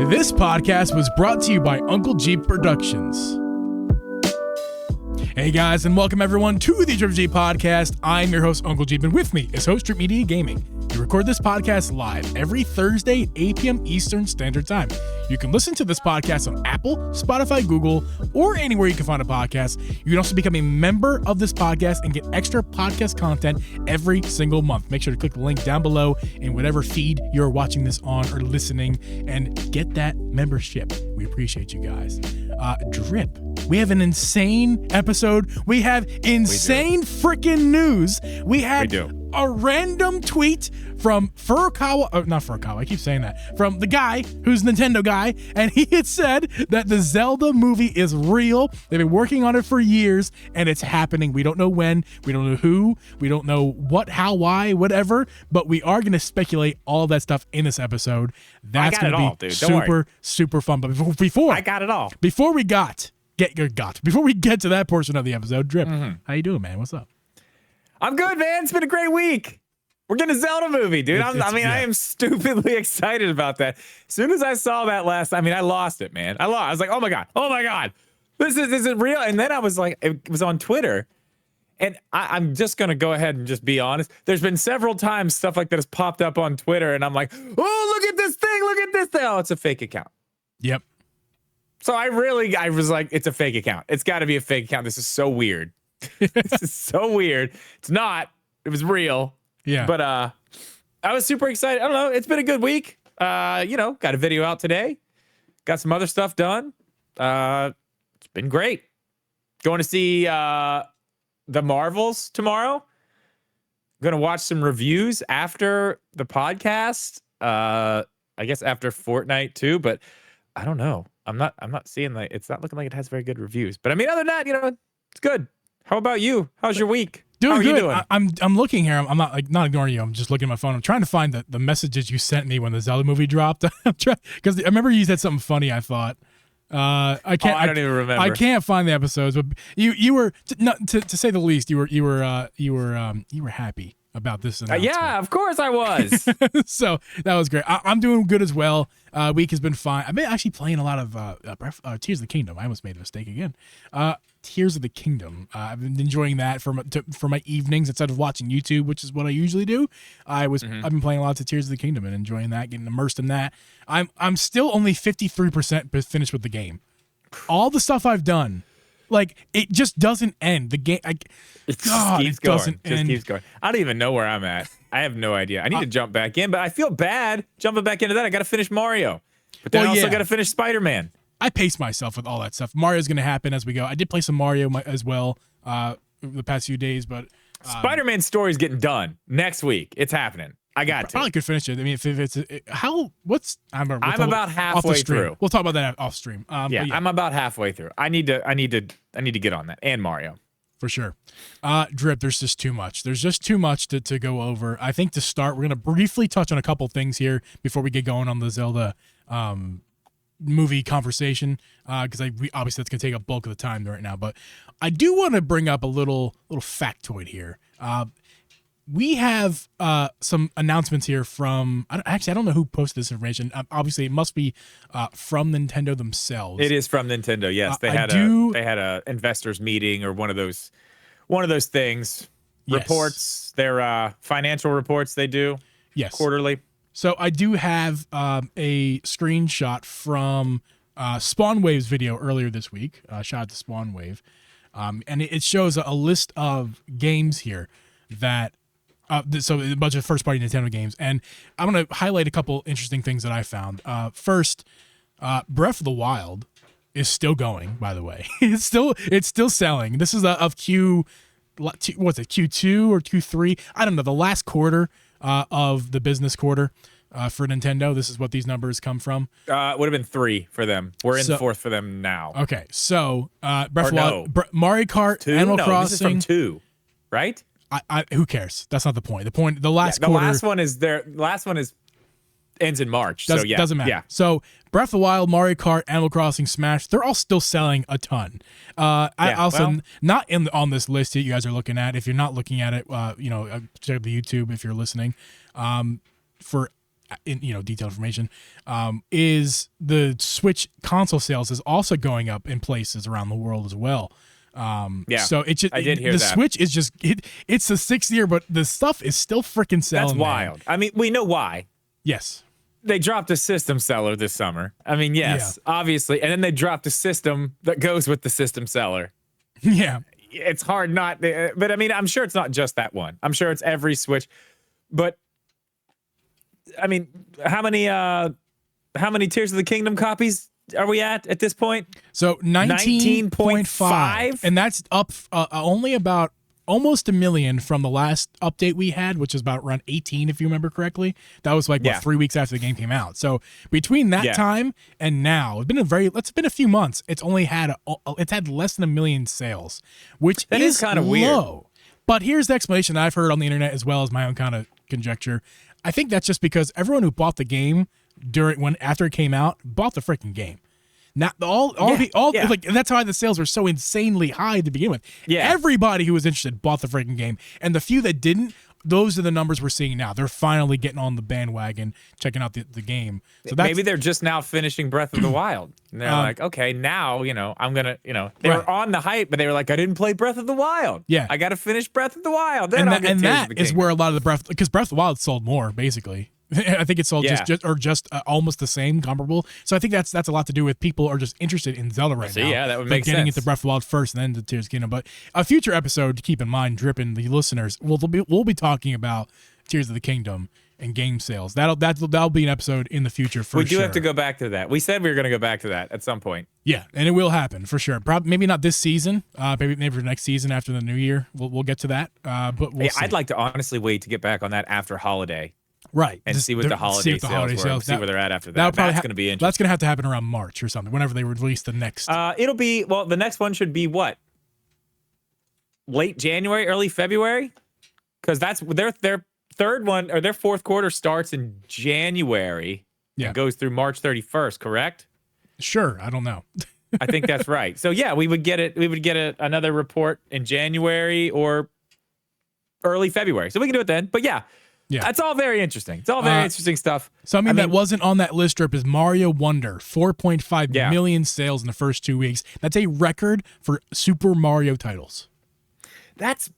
This podcast was brought to you by Uncle Geeb Productions. Hey guys, and welcome everyone to the Drip G Podcast. I'm your host, Uncle Geeb, and with me is host Drip Media Gaming. We record this podcast live every Thursday at 8 p.m. Eastern Standard Time. You can listen to this podcast on Apple, Spotify, Google, or anywhere you can find a podcast. You can also become a member of this podcast and get extra podcast content every single month. Make sure to click the link down below in whatever feed you're watching this on or listening and get that membership. We appreciate you guys. Drip, we have an insane episode. We have insane freaking news. We had a random tweet from not Furukawa, I keep saying that, from the guy who's Nintendo guy, and he had said that the Zelda movie is real. They've been working on it for years, and it's happening. We don't know when, we don't know who, we don't know what, how, why, whatever, but we are going to speculate all that stuff in this episode. That's going to be super fun. But before I got it all. Before we get to that portion of the episode, Drip, how you doing, man? What's up? I'm good, man. It's been a great week. We're getting a Zelda movie, dude. I am stupidly excited about that. As soon as I saw that I lost it, man. I was like, oh my God. Is it real? And then I was like, it was on Twitter. And I'm just going to go ahead and just be honest. There's been several times stuff like that has popped up on Twitter, and I'm like, oh, look at this thing. Oh, it's a fake account. Yep. So I was like, it's a fake account. It's got to be a fake account. This is so weird. This is so weird. It's not. It was real. Yeah. But I was super excited. I don't know. It's been a good week. Got a video out today. Got some other stuff done. It's been great. Going to see the Marvels tomorrow. Going to watch some reviews after the podcast. I guess after Fortnite too, but I don't know. I'm not seeing it's not looking like it has very good reviews. But I mean, other than that, it's good. How about you? How's your week? Doing How are good. You doing? I'm looking here. I'm not ignoring you. I'm just looking at my phone. I'm trying to find the messages you sent me when the Zelda movie dropped. I'm trying because I remember you said something funny. I thought. I don't even remember. I can't find the episodes, but you were to say the least. You were happy about this announcement. Yeah, of course I was. So that was great. I'm doing good as well. Week has been fine. I've been actually playing a lot of Tears of the Kingdom. I almost made a mistake again. Tears of the Kingdom. I've been enjoying that for my evenings instead of watching YouTube, which is what I usually do. I've been playing a lot of Tears of the Kingdom and enjoying that, getting immersed in that. I'm still only 53% finished with the game. All the stuff I've done, it just doesn't end. The game, it doesn't end. Just keeps going. I don't even know where I'm at. I have no idea. I need to jump back in, but I feel bad jumping back into that. I got to finish Mario, but then I also got to finish Spider-Man. I pace myself with all that stuff. Mario's going to happen as we go. I did play some Mario as well the past few days, but Spider-Man story is getting done next week. It's happening. I got to. Probably could finish it. I mean, if it's I'm about halfway through. We'll talk about that off stream. Yeah, I'm about halfway through. I need to get on that and Mario. For sure. Drip, there's just too much. There's just too much to go over. I think to start, we're going to briefly touch on a couple things here before we get going on the Zelda movie conversation, because obviously that's going to take a bulk of the time right now. But I do want to bring up a little factoid here. We have some announcements here from. I don't know who posted this information. Obviously, it must be from Nintendo themselves. It is from Nintendo. Yes, they had a investors meeting or one of those things. Yes. Reports, their financial reports they do. Yes, quarterly. So I do have a screenshot from Spawnwave's video earlier this week. Shout out to Spawnwave, and it shows a list of games here that. So a bunch of first-party Nintendo games, and I'm going to highlight a couple interesting things that I found. First, Breath of the Wild is still going. By the way, it's still selling. This is of Q. What's it? Q2 or Q3? I don't know. The last quarter of the business quarter for Nintendo. This is what these numbers come from. Would have been 3 for them. We're in fourth for them now. Okay, so Breath of the Wild, Mario Kart, Animal Crossing. This is from 2, right? Who cares? That's not the point. The last quarter. Last one is ends in March. Doesn't matter. Yeah. So Breath of the Wild, Mario Kart, Animal Crossing, Smash, they're all still selling a ton. Not on this list that you guys are looking at. If you're not looking at it, check out the YouTube if you're listening. For detailed information, is the Switch console sales is also going up in places around the world as well. So it just I did hear the that. Switch is just it's the 6th year, but the stuff is still freaking selling. That's wild. I mean, we know why. Yes. They dropped a system seller this summer. I mean, yes, obviously. And then they dropped a system that goes with the system seller. Yeah. It's hard not, but I mean, I'm sure it's not just that one. I'm sure it's every Switch. But I mean, how many Tears of the Kingdom copies are we at this point? So 19.5, and that's up only about almost 1 million from the last update we had, which is about around 18, if you remember correctly. That was like 3 weeks after the game came out. So between that time and now, it's been a few months. It's only had less than 1 million sales, which is kind of weird. But here's the explanation I've heard on the internet as well as my own kind of conjecture. I think that's just because everyone who bought the game after it came out bought the freaking game. Not like that's why the sales were so insanely high to begin with. Yeah. Everybody who was interested bought the freaking game, and the few that didn't, those are the numbers we're seeing now. They're finally getting on the bandwagon, checking out the game. So maybe they're just now finishing Breath of the Wild. And they're like, okay, now I'm gonna they were on the hype, but they were like, I didn't play Breath of the Wild. Yeah, I got to finish Breath of the Wild. Then that is where a lot of the because Breath of the Wild sold more basically. I think it sold just almost the same, comparable. So I think that's a lot to do with people are just interested in Zelda right now. Yeah, that would make sense. Getting into Breath of the Wild first and then to Tears of the Kingdom. But a future episode to keep in mind, dripping the listeners, we'll be talking about Tears of the Kingdom and game sales. That'll be an episode in the future for sure. We do have to go back to that. We said we were going to go back to that at some point. Yeah, and it will happen for sure. Probably maybe not this season. Maybe for next season after the new year. We'll get to that. But we'll see. I'd like to honestly wait to get back on that after holiday. Right. And see what the holiday sales. See where they're at after that. That's going to be interesting. That's going to have to happen around March or something, whenever they release the next. It'll be, the next one should be what? Late January, early February? Because that's their third one, or their fourth quarter starts in January and goes through March 31st, correct? Sure. I don't know. I think that's right. So, yeah, we would get another report in January or early February. So we can do it then. But, yeah. That's all very interesting. It's all very interesting stuff. Something that wasn't on that list strip is Mario Wonder. 4.5 million sales in the first 2 weeks. That's a record for Super Mario titles. That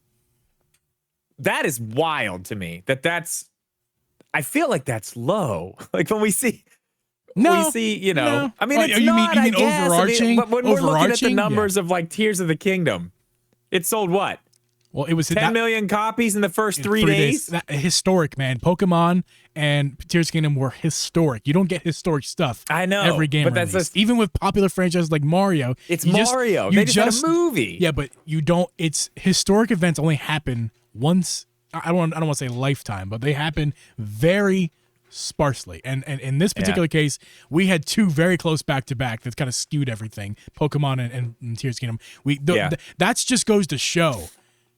is wild to me. I feel like that's low. Like when we see, I mean, it's not, I guess. Overarching? But when we're looking at the numbers of like Tears of the Kingdom, it sold what? Well, it was 10 million copies in the first 3 days. Historic, man. Pokemon and Tears of the Kingdom were historic. You don't get historic stuff. I know. Every game, but that's just, even with popular franchises like Mario. It's Mario. They just had a movie. Yeah, but you don't. It's historic events only happen once. I don't want to say lifetime, but they happen very sparsely. And in this particular case, we had two very close back to back that kind of skewed everything. Pokemon and Tears of the Kingdom. That just goes to show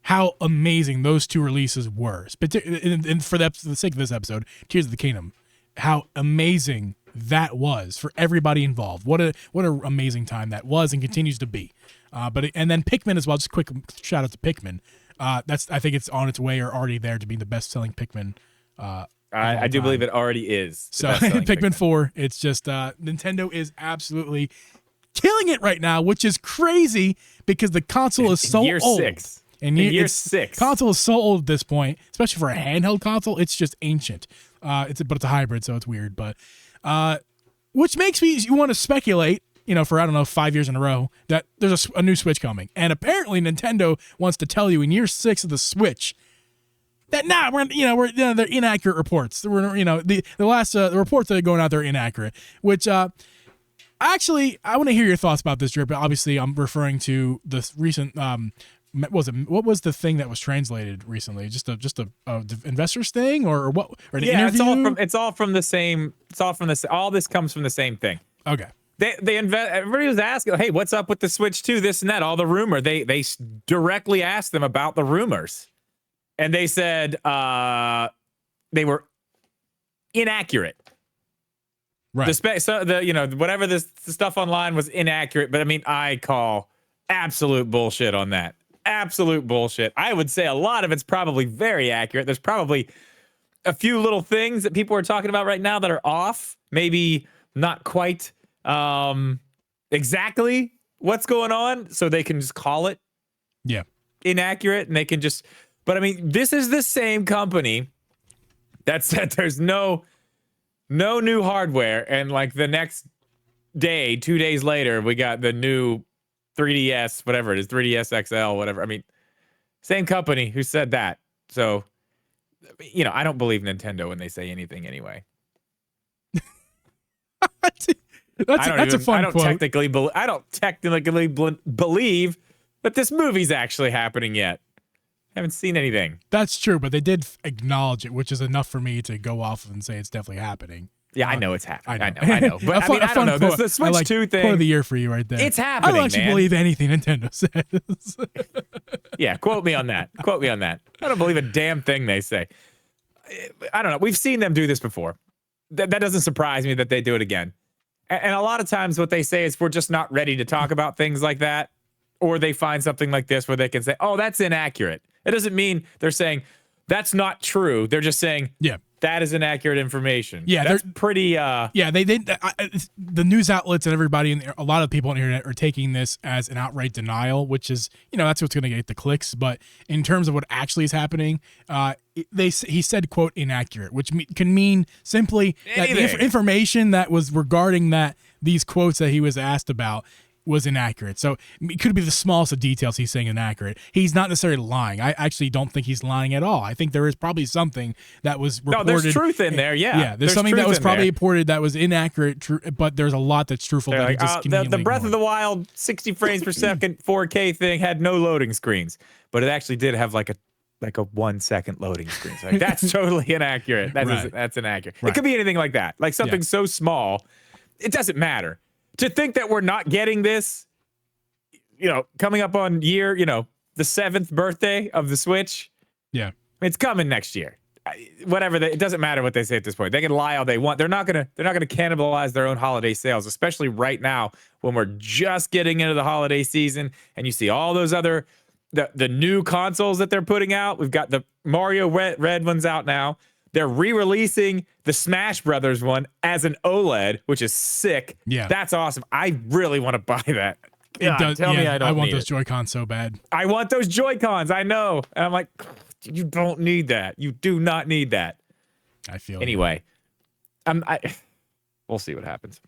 how amazing those two releases were. And for the sake of this episode, Tears of the Kingdom, how amazing that was for everybody involved. What a amazing time that was and continues to be. And then Pikmin as well. Just a quick shout out to Pikmin. I think it's on its way or already there to be the best selling Pikmin. I do believe it already is. So Pikmin 4, it's just Nintendo is absolutely killing it right now, which is crazy because the console is so year old. 6. And year 6. Console is so old at this point, especially for a handheld console. It's just ancient. But it's a hybrid, so it's weird. But which makes you want to speculate, for I don't know 5 years in a row that there's a new Switch coming. And apparently Nintendo wants to tell you in year 6 of the Switch that they're inaccurate reports. The last the reports that are going out there are inaccurate. Which actually I want to hear your thoughts about this, Drip. Obviously, I'm referring to the recent. What was the thing that was translated recently? Just a investors thing or what? Or an interview? It's all from the same. All this comes from the same thing. Okay. Everybody was asking, hey, what's up with the Switch 2? This and that. All the rumor. They directly asked them about the rumors, and they said they were inaccurate. Right. Whatever the stuff online was inaccurate, but I mean, I call absolute bullshit on that. Absolute bullshit. I would say a lot of it's probably very accurate. There's probably a few little things that people are talking about right now that are off, maybe not quite exactly what's going on, so they can just call it inaccurate, and they can just. But I mean, this is the same company that said there's no new hardware, and like the next day, 2 days later, we got the new 3DS, whatever it is, 3DS XL, whatever. I mean, same company who said that. So, you know, I don't believe Nintendo when they say anything anyway. That's a fun quote. I don't technically believe that this movie's actually happening yet. Haven't seen anything. That's true, but they did acknowledge it, which is enough for me to go off and say it's definitely happening. Yeah, I know it's happening. I know. But I don't know. The Switch 2 thing. Quote of the year for you right there. It's happening, I don't actually believe anything Nintendo says. Yeah, quote me on that. Quote me on that. I don't believe a damn thing they say. I don't know. We've seen them do this before. That doesn't surprise me that they do it again. And a lot of times what they say is we're just not ready to talk about things like that. Or they find something like this where they can say, oh, that's inaccurate. It doesn't mean they're saying that's not true. They're just saying, that is inaccurate information. Yeah, that's pretty. The news outlets and everybody, and a lot of people on the internet are taking this as an outright denial, which is, that's what's going to get the clicks. But in terms of what actually is happening, he said, quote, inaccurate, which can mean simply that the information that was regarding these quotes that he was asked about was inaccurate. So it could be the smallest of details he's saying inaccurate. He's not necessarily lying. I actually don't think he's lying at all. I think there is probably something that was reported. No, there's truth in there, yeah. Yeah, there's something that was probably reported that was inaccurate, but the's a lot that's truthful. That like, the Breath of the Wild 60 frames per second 4K thing had no loading screens, but it actually did have like a 1 second loading screen. So like, that's totally inaccurate. That's inaccurate. Right. It could be anything like that. Like something so small, it doesn't matter. To think that we're not getting this, coming up on year, the 7th birthday of the Switch. Yeah. It's coming next year. Whatever, it doesn't matter what they say at this point. They can lie all they want. They're not gonna cannibalize their own holiday sales, especially right now when we're just getting into the holiday season and you see all those other the new consoles that they're putting out. We've got the Mario Red ones out now. They're re-releasing the Smash Brothers one as an OLED, which is sick. Yeah. That's awesome. I really want to buy that. Tell me I want those Joy-Cons so bad. I want those Joy-Cons. I know. And I'm like, you don't need that. You do not need that. I feel anyway. We'll see what happens.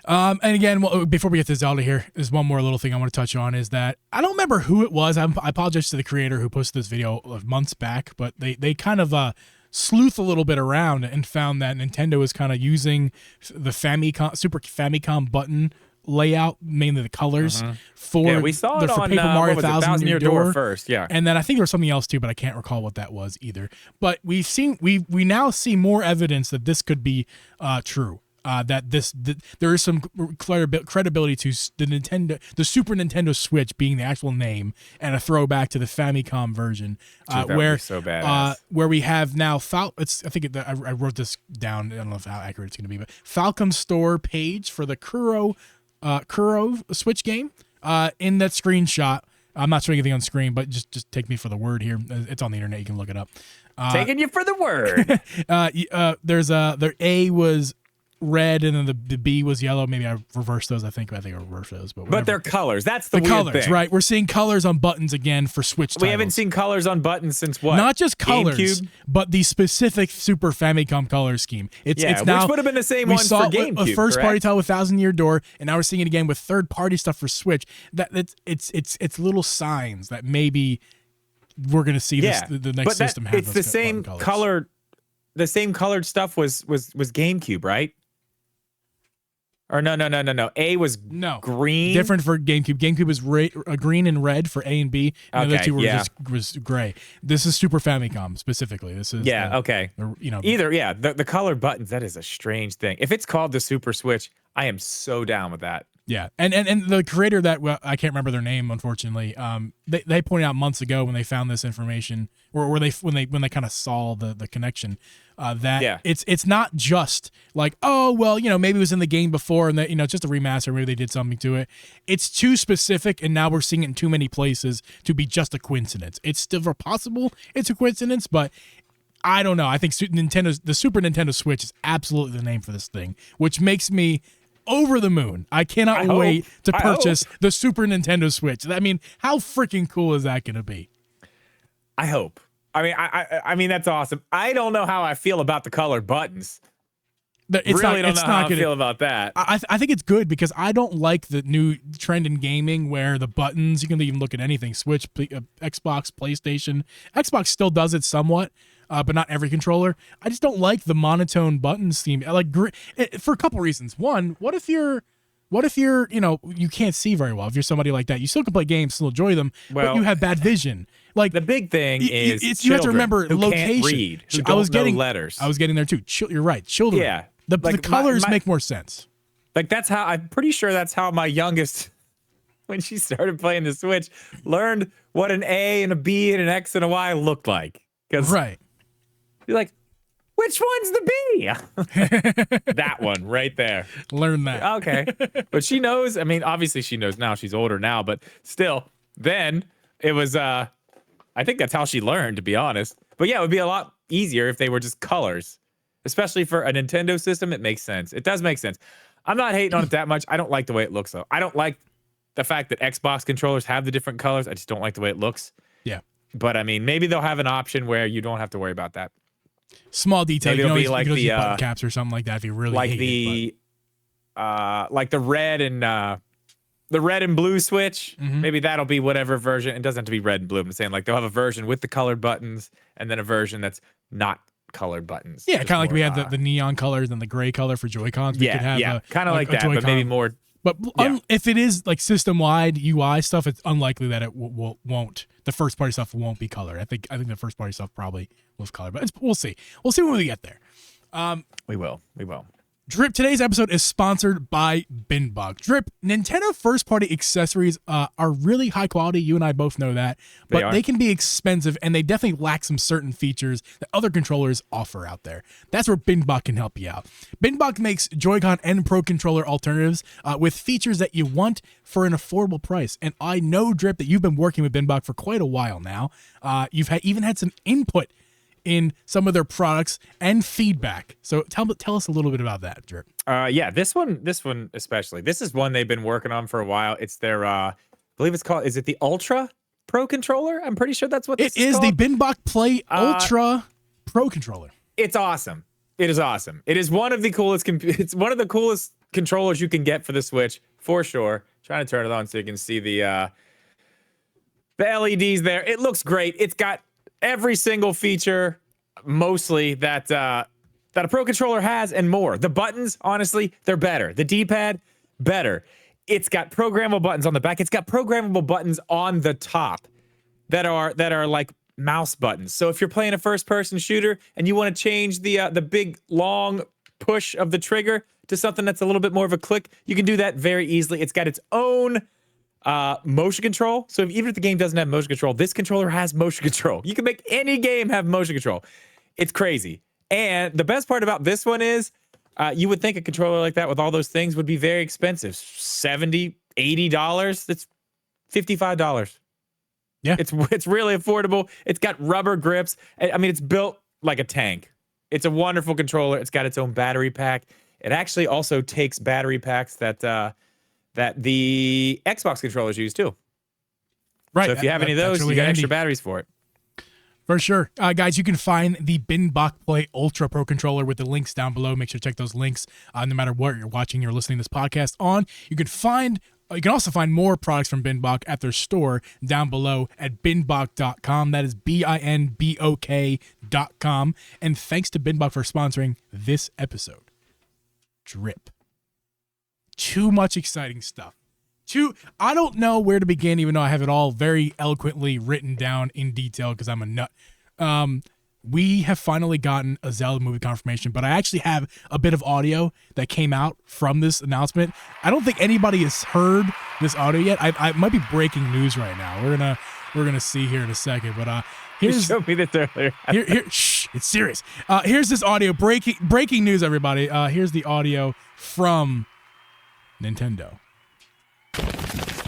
And again, before we get to Zelda here, there's one more little thing I want to touch on is that I don't remember who it was. I apologize to the creator who posted this video months back, but they kind of sleuth a little bit around and found that Nintendo is kind of using the Super Famicom button layout, mainly the colors, for we saw it on Paper Mario Thousand Year Door first, and then I think there was something else too, but I can't recall what that was either. But we now see more evidence that this could be true. That there is some credibility to the Super Nintendo Switch being the actual name and a throwback to the Famicom version, where we have now I wrote this down. I don't know how accurate it's going to be, but Falcom Store page for the Kuro Switch game in that screenshot. I'm not showing anything on screen, but just take me for the word here. It's on the internet. You can look it up. Taking you for the word. There's their A was red and then the B was yellow. Maybe I reversed those. I think I reversed those, but they're colors. That's the weird colors, thing. Right? We're seeing colors on buttons again for Switch titles. We haven't seen colors on buttons since what? Not just colors, GameCube? but the specific Super Famicom color scheme. It's now, which would have been the same one for GameCube. A first party title with Thousand Year Door, and now we're seeing it again with third party stuff for Switch. It's little signs that maybe we're going to see the next system have. It's the same color. The same colored stuff was GameCube, right? Or no. A was green. Different for GameCube. GameCube was green and red for A and B. And the other two were was gray. This is Super Famicom specifically. This is okay. The colored buttons. That is a strange thing. If it's called the Super Switch, I am so down with that. Yeah, and the creator that I can't remember their name, unfortunately. They pointed out months ago when they found this information, or when they kind of saw the connection, that it's not just like, oh well, maybe it was in the game before and that it's just a remaster, maybe they did something to it. It's too specific, and now we're seeing it in too many places to be just a coincidence. It's still possible it's a coincidence, but I don't know. I think the Super Nintendo Switch is absolutely the name for this thing, which makes me over the moon. I cannot wait to purchase the Super Nintendo Switch. I mean, how freaking cool is that going to be? I hope. I mean, that's awesome. I don't know how I feel about the colored buttons. Don't know how I feel about that. I think it's good because I don't like the new trend in gaming where the buttons, you can even look at anything, Switch, Xbox, PlayStation. Xbox still does it somewhat, but not every controller. I just don't like the monotone buttons theme. For a couple reasons. One, what if you're, you can't see very well? If you're somebody like that, you still can play games, still enjoy them, but you have bad vision. Like the big thing is you have to remember who location. Can't read, who don't know letters. I was getting there too. You're right. Children. Yeah. The colors make more sense. Like that's how I'm pretty sure that's how my youngest, when she started playing the Switch, learned what an A and a B and an X and a Y looked like. Right. You're like, which one's the B? That one right there. Learn that. Okay. But she knows. I mean, obviously she knows now. She's older now, but still, then it was, I think that's how she learned, to be honest. But yeah, it would be a lot easier if they were just colors. Especially for a Nintendo system, it makes sense. It does make sense. I'm not hating on it that much. I don't like the way it looks, though. I don't like the fact that Xbox controllers have the different colors. I just don't like the way it looks. Yeah. But, I mean, maybe they'll have an option where you don't have to worry about that. Small detail. Maybe it'll be like the button caps or something like that if you really like hate like the red and blue Switch. Mm-hmm. Maybe that'll be whatever version. It doesn't have to be red and blue. I'm saying like they'll have a version with the colored buttons and then a version that's not colored buttons. Yeah, kind of like we had the neon colors and the gray color for Joy-Cons. We could have kind of like that, but maybe more. But if it is like system-wide UI stuff, it's unlikely that it won't. The first-party stuff won't be colored. I think the first-party stuff probably was colored, but we'll see. We'll see when we get there. We will. Drip, today's episode is sponsored by Binbok. Drip, Nintendo first-party accessories are really high quality. You and I both know that. But they can be expensive, and they definitely lack some certain features that other controllers offer out there. That's where Binbok can help you out. Binbok makes Joy-Con and Pro Controller alternatives with features that you want for an affordable price. And I know, Drip, that you've been working with Binbok for quite a while now. You've even had some input in some of their products and feedback. So tell us a little bit about that, Drip. Yeah, this one especially. This is one they've been working on for a while. It's their I believe it's called, is it the Ultra Pro Controller? I'm pretty sure that's what this is called. It is the BINBOKPLAY Ultra Pro Controller. It's awesome. It is awesome. It is one of the coolest it's one of the coolest controllers you can get for the Switch, for sure. Trying to turn it on so you can see the LEDs there. It looks great. It's got every single feature, mostly that a Pro Controller has and more. The buttons, honestly, they're better. The D-pad, better. It's got programmable buttons on the back. It's got programmable buttons on the top that are like mouse buttons. So if you're playing a first-person shooter and you want to change the big long push of the trigger to something that's a little bit more of a click, you can do that very easily. It's got its own motion control. So even if the game doesn't have motion control, this controller has motion control. You can make any game have motion control. It's crazy. And the best part about this one is you would think a controller like that with all those things would be very expensive. $70, $80. It's $55. Yeah. It's really affordable. It's got rubber grips. I mean, it's built like a tank. It's a wonderful controller. It's got its own battery pack. It actually also takes battery packs that the Xbox controllers use too. Right. So if you have any of those, you got extra batteries for it. For sure. Guys, you can find the BINBOKPLAY Ultra Pro Controller with the links down below. Make sure to check those links no matter what you're watching or listening to this podcast on. You can also find more products from Binbok at their store down below at binbok.com. That is BINBOK.com. And thanks to Binbok for sponsoring this episode. Drip. Too much exciting stuff. I don't know where to begin, even though I have it all very eloquently written down in detail because I'm a nut. We have finally gotten a Zelda movie confirmation, but I actually have a bit of audio that came out from this announcement. I don't think anybody has heard this audio yet. I might be breaking news right now. We're gonna see here in a second, but here's, you showed me this earlier. Shh, it's serious. Here's this audio breaking news, everybody. Here's the audio from Nintendo.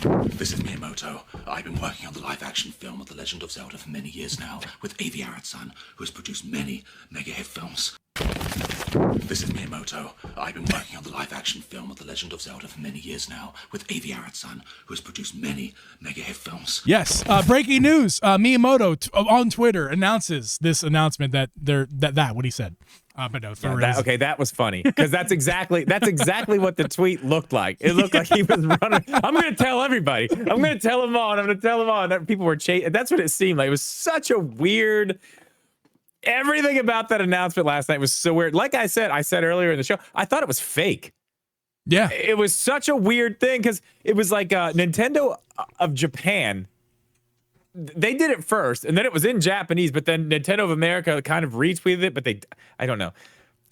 This is Miyamoto. I've been working on the live-action film of The Legend of Zelda for many years now, with Avi Arad-san, who has produced many mega-hit films. This is Miyamoto. I've been working on the live-action film of The Legend of Zelda for many years now, with Avi Arad-san, who has produced many mega-hit films. Yes, breaking news. Miyamoto on Twitter announces this announcement that what he said. But no, that was funny because that's exactly what the tweet looked like. It looked like he was running. I'm going to tell everybody. I'm going to tell them all. I'm going to tell them all. That people were chasing. That's what it seemed like. It was such a weird. Everything about that announcement last night was so weird. Like I said earlier in the show, I thought it was fake. Yeah, it was such a weird thing because it was like Nintendo of Japan. They did it first, and then it was in Japanese, but then Nintendo of America kind of retweeted it, but I don't know.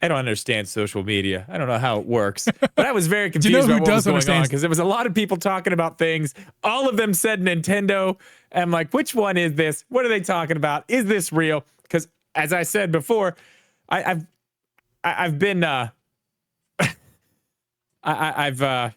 I don't understand social media. I don't know how it works, but I was very confused about what was going on because there was a lot of people talking about things. All of them said Nintendo. And I'm like, which one is this? What are they talking about? Is this real? Because as I said before, I've been I've been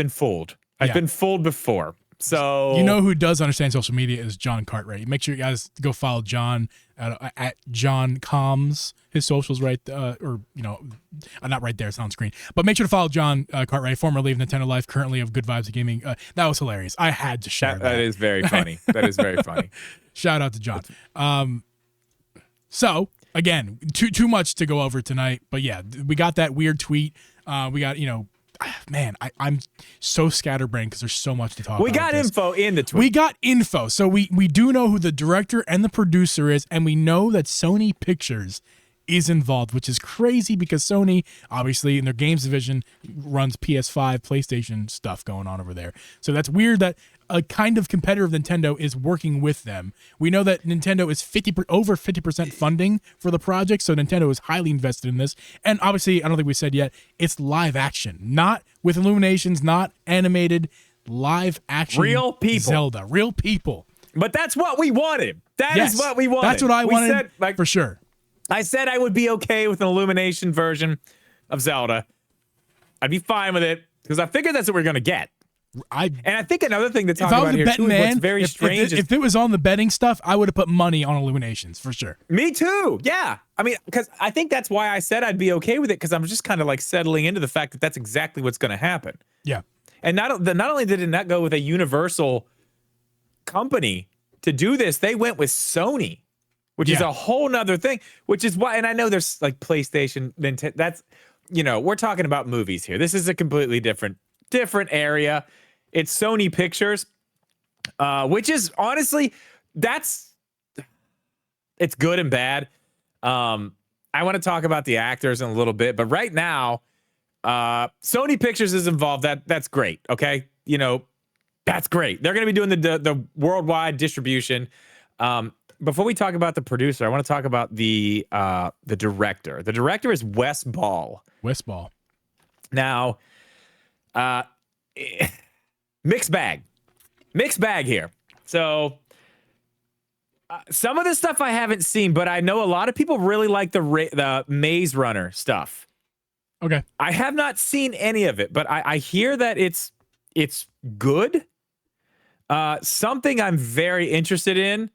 fooled. I've been fooled before. So you know who does understand social media is John Cartwright. Make sure you guys go follow John at John Coms. His socials right, or not right there. It's not on screen. But make sure to follow John Cartwright, formerly of Nintendo Life, currently of Good Vibes Gaming. That was hilarious. I had to share that. That is very funny. That is very funny. Shout out to John. So again, too much to go over tonight. But yeah, we got that weird tweet. We got man, I'm so scatterbrained because there's so much to talk about. We got info in the tweet. We got info. So we do know who the director and the producer is, and we know that Sony Pictures is involved, which is crazy because Sony, obviously, in their games division, runs PS5, PlayStation stuff going on over there. So that's weird that a kind of competitor of Nintendo is working with them. We know that Nintendo is over 50% funding for the project, so Nintendo is highly invested in this. And obviously, I don't think we said yet, it's live action, not with Illuminations, not animated, live action. Real people. Zelda, real people. But that's what we wanted. That is what we wanted. That's what I wanted, for sure. I said I would be okay with an Illumination version of Zelda. I'd be fine with it because I figured that's what we're going to get. And I think another thing to talk about here too, what's very strange. If it was on the betting stuff, I would have put money on Illuminations for sure. Me too. Yeah. I mean, because I think that's why I said I'd be okay with it because I'm just kind of like settling into the fact that that's exactly what's going to happen. Yeah. And not only did it not go with a Universal company to do this, they went with Sony, which is a whole nother thing, which is why, and I know there's like PlayStation, Nintendo, that's, we're talking about movies here. This is a completely different area. It's Sony Pictures, which is honestly, it's good and bad. I want to talk about the actors in a little bit, but right now, Sony Pictures is involved. That's great. Okay. That's great. They're going to be doing the worldwide distribution. Before we talk about the producer, I want to talk about the director. The director is Wes Ball. Wes Ball. Now, mixed bag here. So some of the stuff I haven't seen, but I know a lot of people really like the Maze Runner stuff. Okay. I have not seen any of it, but I hear that it's good. Something I'm very interested in.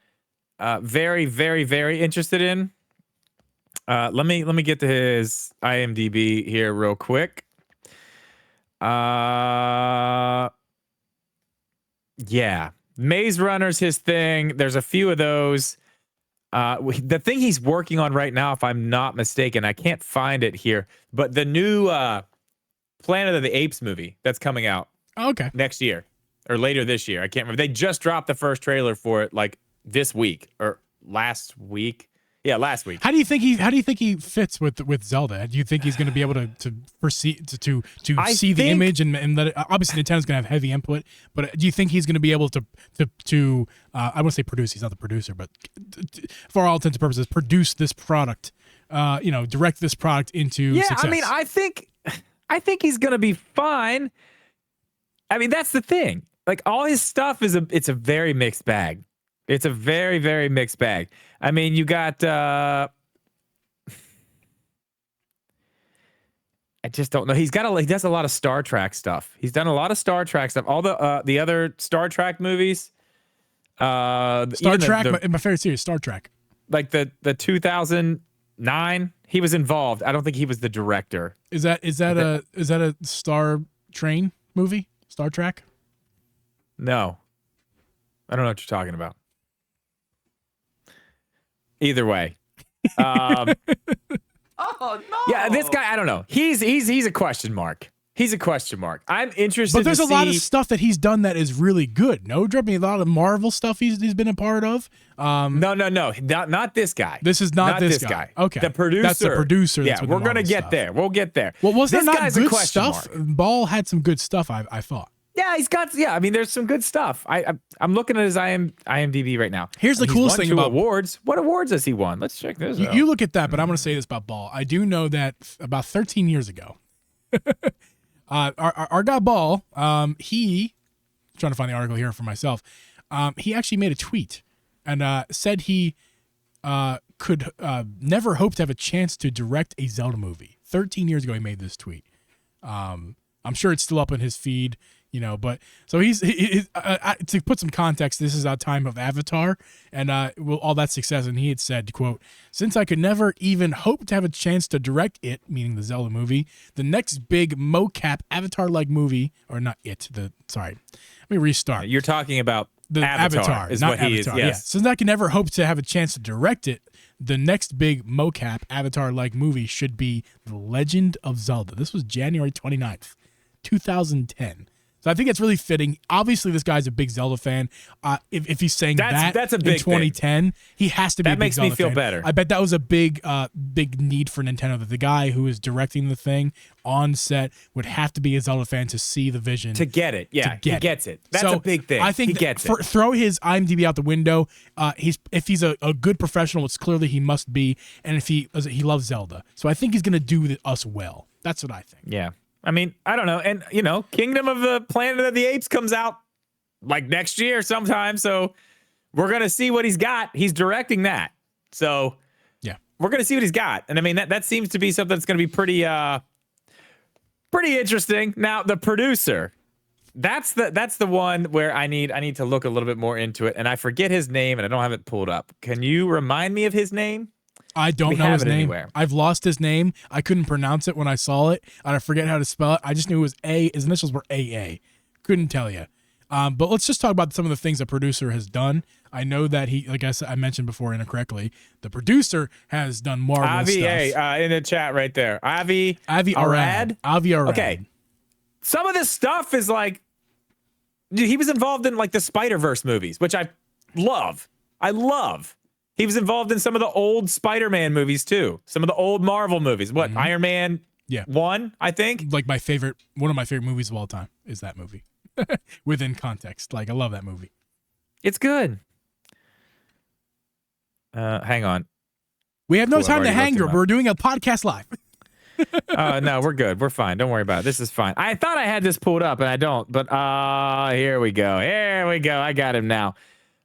Very, very, very interested in. Let me get to his IMDb here real quick. Yeah, Maze Runner's his thing. There's a few of those. The thing he's working on right now, if I'm not mistaken, I can't find it here, but the new Planet of the Apes movie that's coming out next year or later this year. I can't remember. They just dropped the first trailer for it like this week or last week. Yeah, last week. How do you think he fits with Zelda? Do you think he's going to be able to proceed to see the image and let it? Obviously, Nintendo's going to have heavy input, but do you think he's going to be able to I won't say produce. He's not the producer, but for all intents and purposes, produce this product. Direct this product into success. I mean, I think he's going to be fine. I mean, that's the thing. Like all his stuff it's a very mixed bag. It's a very, very mixed bag. I mean, you got I just don't know. He does a lot of Star Trek stuff. He's done a lot of Star Trek stuff. All the other Star Trek movies. Star Trek, my favorite series, Star Trek. Like the 2009, he was involved. I don't think he was the director. Is that a Star Train movie? Star Trek? No. I don't know what you're talking about. Either way. Oh no! Yeah, this guy, I don't know. He's a question mark. He's a question mark. I'm interested. But there's to a lot of see- stuff that he's done that is really good. No, Drew, a lot of Marvel stuff he's been a part of. No, not this guy. This is not this guy. Okay, the producer. That's the producer. Yeah, That's with we're the gonna Marvel get stuff. there. We'll get there. Well, was there This not guy's a good question stuff? mark. Ball had some good stuff. I thought. Yeah, he's got. Yeah, I mean, there's some good stuff. I'm looking at his IMDb right now. Here's the He's coolest won thing 2 about awards. What awards has he won? Let's check this out. You look at that, but I'm going to say this about Ball. I do know that about 13 years ago, our guy Ball, he trying to find the article here for myself. He actually made a tweet and said he could never hope to have a chance to direct a Zelda movie. 13 years ago, he made this tweet. I'm sure it's still up in his feed, but so he's to put some context, this is our time of Avatar and all that success. And he had said, quote, "Since I could never even hope to have a chance to direct it," meaning the Zelda movie, "the next big mocap Avatar-like movie," or not it, let me restart. You're talking about The Avatar is not what he is. Avatar, Yes. Since I can never hope to have a chance to direct it, the next big mocap Avatar-like movie should be The Legend of Zelda. This was January 29th, 2010. So I think it's really fitting. Obviously, this guy's a big Zelda fan. If he's saying That's a in big 2010, he has to be. That a big makes Zelda me feel fan. better. I bet that was a big need for Nintendo. That the guy who is directing the thing on set would have to be a Zelda fan to see the vision. To get it. Yeah, he gets it. That's So a big thing. I think he gets it. throw his IMDb out the window. If he's a good professional, which clearly he must be, and if he loves Zelda, so I think he's going to do us well. That's what I think. Yeah. I mean, I don't know. And, Kingdom of the Planet of the Apes comes out like next year sometime. So we're going to see what he's got. He's directing that. So yeah, we're going to see what he's got. And I mean, that seems to be something that's going to be pretty interesting. Now, the producer, that's the one where I need to look a little bit more into it. And I forget his name and I don't have it pulled up. Can you remind me of his name? I don't know his name. Anywhere. I've lost his name. I couldn't pronounce it when I saw it. I forget how to spell it. I just knew it was A. His initials were AA. Couldn't tell you. But let's just talk about some of the things the producer has done. I know that he, like I mentioned before incorrectly, the producer has done marvelous stuff. In the chat right there. Avi Arad. Avi Arad. Okay. Some of this stuff is like, dude, he was involved in like the Spider-Verse movies, which I love. He was involved in some of the old Spider-Man movies too. Some of the old Marvel movies. What, Iron Man 1, I think? Like one of my favorite movies of all time is that movie. Within context. Like, I love that movie. It's good. Hang on. We have no Cool, I've time to already hang, looked Drew. him up. We're doing a podcast live. No, we're good. We're fine. Don't worry about it. This is fine. I thought I had this pulled up and I don't, but here we go. I got him now.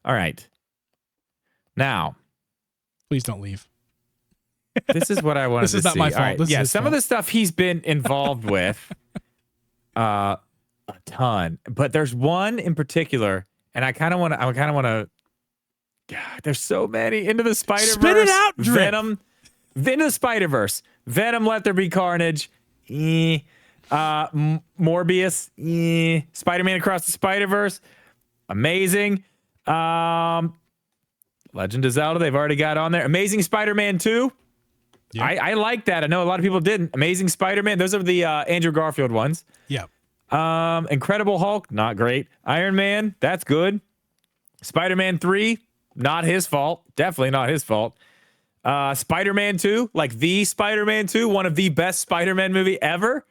All right. Now, Please don't leave. this is what I wanted to see. This is not my fault. All right. This is Yeah, his some fault. of the stuff he's been involved with, a ton. But there's one in particular, and I kind of want to. God, there's so many. Into the Spider-Verse. Spit it out, Drip. Venom. Into the Spider-Verse. Venom, Let There Be Carnage. Morbius. Spider-Man Across the Spider-Verse. Amazing. Legend of Zelda, they've already got on there. Amazing Spider-Man 2. Yeah. I like that. I know a lot of people didn't. Amazing Spider-Man. Those are the Andrew Garfield ones. Yeah. Incredible Hulk, not great. Iron Man, that's good. Spider-Man 3, not his fault. Definitely not his fault. Spider-Man 2, like the Spider-Man 2, one of the best Spider-Man movie ever.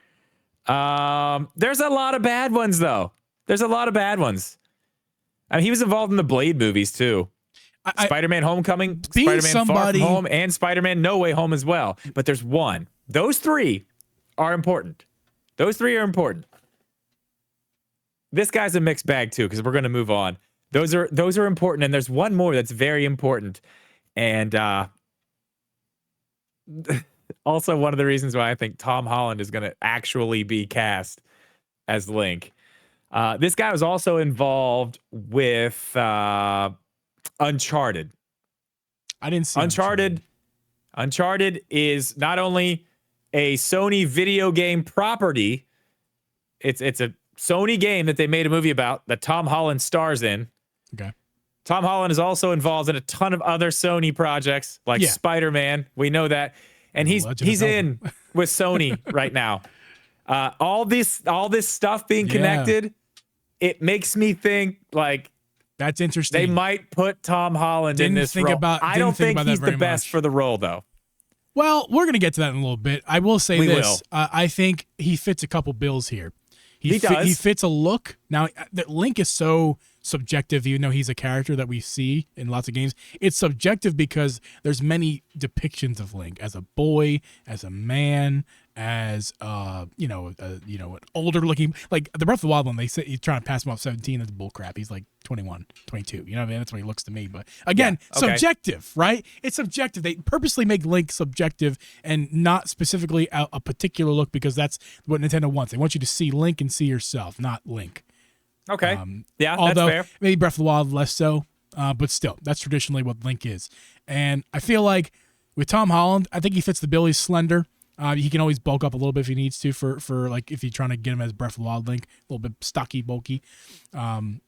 There's a lot of bad ones, though. There's a lot of bad ones. I mean, he was involved in the Blade movies, too. Spider-Man Homecoming, Spider-Man Far From Home, and Spider-Man No Way Home as well. But there's one. Those three are important. This guy's a mixed bag, too, because we're going to move on. Those are important, and there's one more that's very important. And Also, one of the reasons why I think Tom Holland is going to actually be cast as Link. This guy was also involved with Uncharted. I didn't see Uncharted. Uncharted is not only a Sony video game property, it's a Sony game that they made a movie about that Tom Holland stars in. Okay. Tom Holland is also involved in a ton of other Sony projects like Spider-Man. We know that. And he's in with Sony right now. All this stuff being connected, it makes me think like that's interesting. They might put Tom Holland in this role. I don't think he's the best for the role, though. Well, we're going to get to that in a little bit. I will say this. I think he fits a couple bills here. He does. He fits a look. Now, Link is so subjective, even though he's a character that we see in lots of games. It's subjective because there's many depictions of Link as a boy, as a man, as an older looking, like the Breath of the Wild one. They say he's trying to pass him off 17. That's bullcrap. He's like 21, 22. You know what I mean? That's what he looks to me. But again, subjective, right? It's subjective. They purposely make Link subjective and not specifically a particular look because that's what Nintendo wants. They want you to see Link and see yourself, not Link. Okay. Although, that's fair. Maybe Breath of the Wild less so, but still, that's traditionally what Link is. And I feel like with Tom Holland, I think he fits the bill. He's slender. He can always bulk up a little bit if he needs to for like if you're trying to get him as Breath of the Wild Link, a little bit stocky, bulky.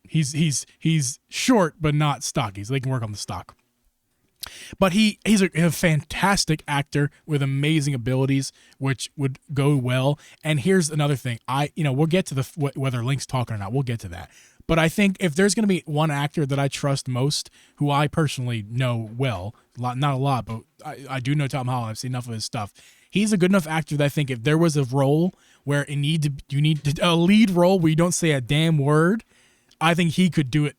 He's short but not stocky, so they can work on the stock. But he's a fantastic actor with amazing abilities, which would go well. And here's another thing. We'll get to whether Link's talking or not. We'll get to that. But I think if there's going to be one actor that I trust most, who I personally know well, not a lot, but I do know Tom Holland. I've seen enough of his stuff. He's a good enough actor that I think if there was a role where you need a lead role where you don't say a damn word, I think he could do it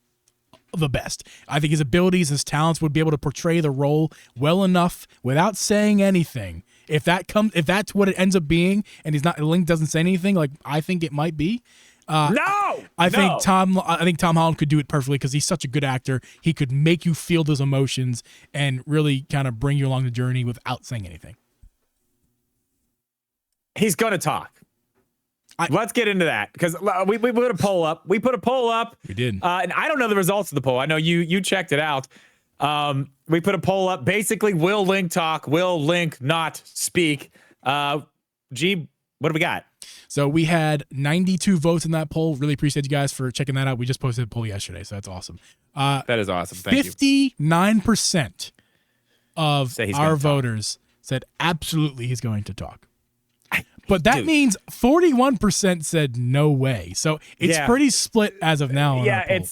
the best. I think his abilities, his talents would be able to portray the role well enough without saying anything. If that's what it ends up being, and Link doesn't say anything, like I think it might be. I think Tom Holland could do it perfectly because he's such a good actor. He could make you feel those emotions and really kind of bring you along the journey without saying anything. He's gonna talk. Let's get into that because we put a poll up. We did. And I don't know the results of the poll. I know you checked it out. We put a poll up. Basically, will Link talk? Will Link not speak? Geeb, what do we got? So we had 92 votes in that poll. Really appreciate you guys for checking that out. We just posted the poll yesterday, so that's awesome. That is awesome. Thank 59% of our voters said absolutely he's going to talk. But that means 41% said no way. So it's pretty split as of now.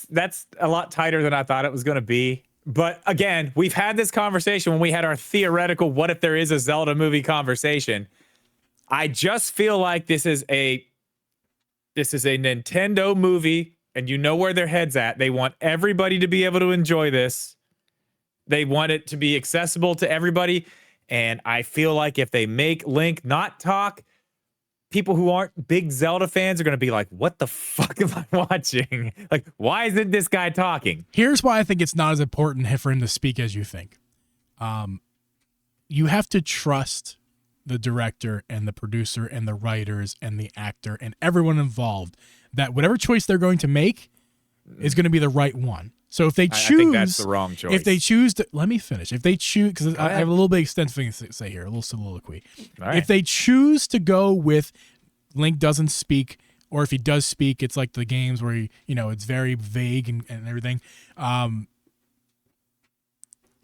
That's a lot tighter than I thought it was going to be. But again, we've had this conversation when we had our theoretical what if there is a Zelda movie conversation. I just feel like this is a Nintendo movie, and you know where their head's at. They want everybody to be able to enjoy this. They want it to be accessible to everybody. And I feel like if they make Link not talk, people who aren't big Zelda fans are going to be like, what the fuck am I watching? Like, why isn't this guy talking? Here's why I think it's not as important for him to speak as you think. You have to trust the director and the producer and the writers and the actor and everyone involved that whatever choice they're going to make is going to be the right one. So if they choose, I think that's the wrong choice. If they choose to, let me finish. If they choose, because I have a little bit extensive thing to say here, a little soliloquy. Right. If they choose to go with Link doesn't speak, or if he does speak, it's like the games where it's very vague and everything. That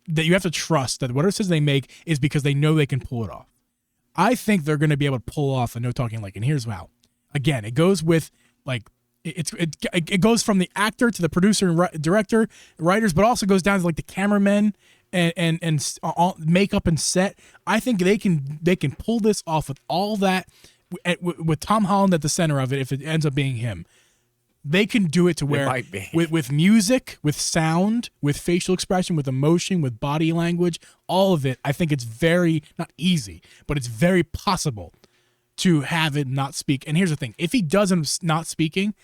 you have to trust that whatever decision they make is because they know they can pull it off. I think they're going to be able to pull off a no talking Link, and here's how. Again, it goes with like. It goes from the actor to the producer and director, writers, but also goes down to like the cameramen and all makeup and set. I think they can pull this off with all that, with Tom Holland at the center of it. If it ends up being him, they can do it to where with music, with sound, with facial expression, with emotion, with body language, all of it. I think it's very not easy, but it's very possible to have it not speak. And here's the thing. If he doesn't not speaking,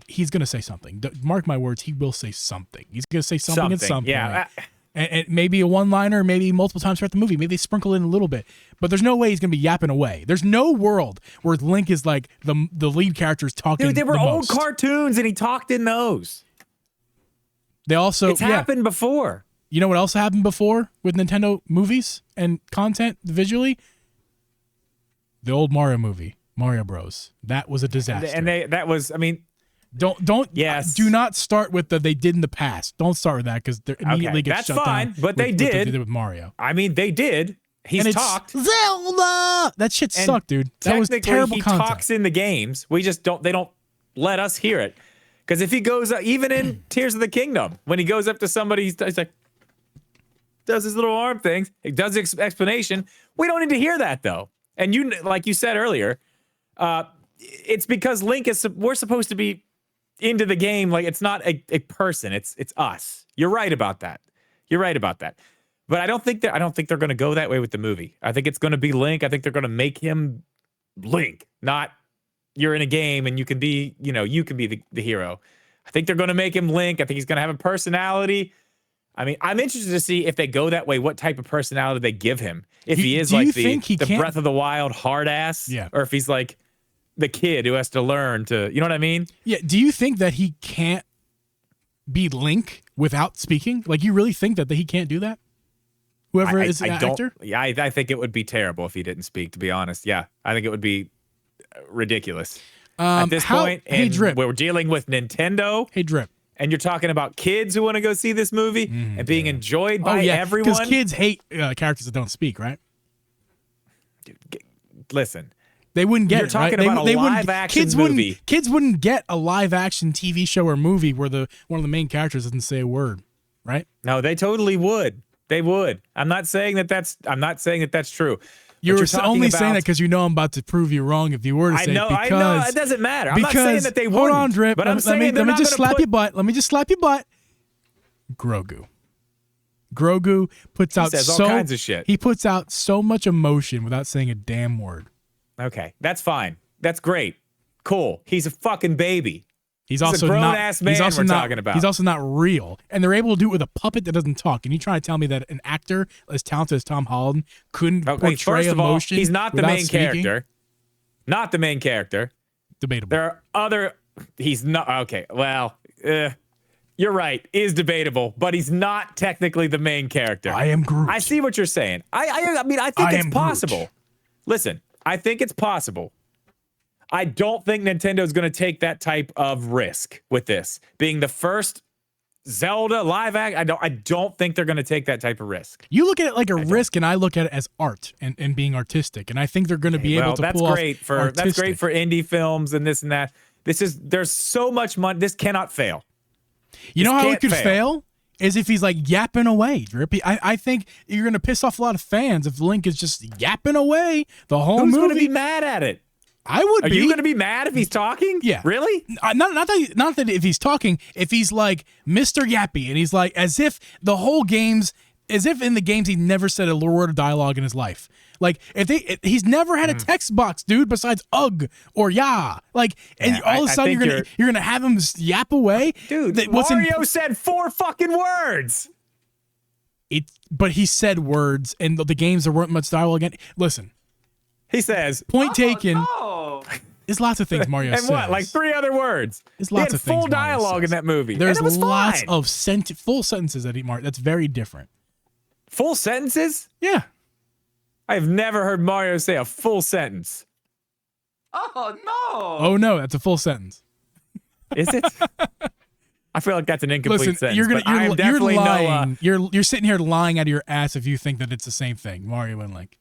he's going to say something. Mark my words, he will say something. He's going to say something at some point. Yeah. And maybe a one-liner, maybe multiple times throughout the movie. Maybe they sprinkle in a little bit. But there's no way he's going to be yapping away. There's no world where Link is like the lead character is talking. Dude, they were the old most. cartoons, and he talked in those. They also It's happened before. You know what else happened before with Nintendo movies and content visually? The old Mario movie, Mario Bros. That was a disaster. And that was, I mean, don't yes. Do not start with they did in the past. Don't start with that because they immediately get shut down. But they did. What they did with Mario. I mean, they did. He's talked. Zelda. That shit sucked, dude. That was terrible he content. talks in the games. We just don't. They don't let us hear it. Because if he goes, even in Tears of the Kingdom, when he goes up to somebody, he's like, does his little arm things. He does the explanation. We don't need to hear that though. And you, like you said earlier, it's because Link is. We're supposed to be into the game. Like it's not a person. It's us. You're right about that. But I don't think they're going to go that way with the movie. I think it's going to be Link. I think they're going to make him Link, not you're in a game and you can be, you can be the hero. I think they're going to make him Link. I think he's going to have a personality. I mean, I'm interested to see if they go that way, what type of personality they give him. If he is like the Breath of the Wild hard ass, or if he's like the kid who has to learn to, you know what I mean? Yeah. Do you think that he can't be Link without speaking? Like, you really think that he can't do that? Whoever is the actor? Yeah, I think it would be terrible if he didn't speak, to be honest. Yeah, I think it would be ridiculous. At this point, and Drip. we're dealing with Nintendo. Hey, Drip. And you're talking about kids who want to go see this movie and being enjoyed by everyone. Because kids hate characters that don't speak, right? Dude, listen. They wouldn't get You're talking about a live-action movie. Kids wouldn't get a live-action TV show or movie where one of the main characters doesn't say a word, right? No, they totally would. They would. I'm not saying that that's true. You're only saying that because I'm about to prove you wrong if you were to say it. I know. It doesn't matter. I'm not saying that they wouldn't. Hold on, Drip. But I'm saying let me just slap your butt. Let me just slap your butt. Grogu puts out all kinds of shit. He puts out so much emotion without saying a damn word. Okay, that's fine. That's great. Cool. He's a fucking baby. He's also a grown-ass man we're talking about. He's also not real. And they're able to do it with a puppet that doesn't talk. And you trying to tell me that an actor as talented as Tom Holland couldn't portray first of all, emotion he's not the main speaking? character. Not the main character. Debatable. There are other... He's not... Okay, well... you're right. Is debatable. But he's not technically the main character. I am Groot. I see what you're saying. I mean, I think it's possible. Groot. Listen, I think it's possible. I don't think Nintendo's going to take that type of risk with this being the first Zelda live act. I don't think they're going to take that type of risk. You look at it like a risk, and I look at it as art and being artistic. And I think they're going to be able to pull off artistic. That's great for indie films and this and that. There's so much money. This cannot fail. You know how it could fail? Is if he's like yapping away, Drippy. I think you're going to piss off a lot of fans if Link is just yapping away the whole movie. Who's going to be mad at it? I would Are be. you going to be mad if he's talking? Yeah. Really? Not that if he's talking, if he's like Mr. Yappy and he's like as if in the games he never said a word of dialogue in his life. Like he's never had a text box, dude, besides ugh or yeah. Like and all of a sudden you're gonna have him yap away, dude. Mario said 4 fucking words. But he said words, and the games there weren't much dialogue. Listen. He says, point taken. No. There's lots of things Mario says. And what? Like 3 other words. There's lots of things full dialogue in that movie. There's lots of full sentences that Mario. That's very different. Full sentences? Yeah. I've never heard Mario say a full sentence. Oh, no. Oh, no. That's a full sentence. Is it? I feel like that's an incomplete sentence. You're lying. You're sitting here lying out of your ass if you think that it's the same thing, Mario and Link.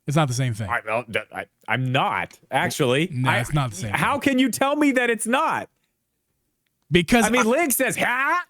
It's not the same thing. I'm not, actually. No, it's not the same How thing. can you tell me that it's not? Because Link says, ha,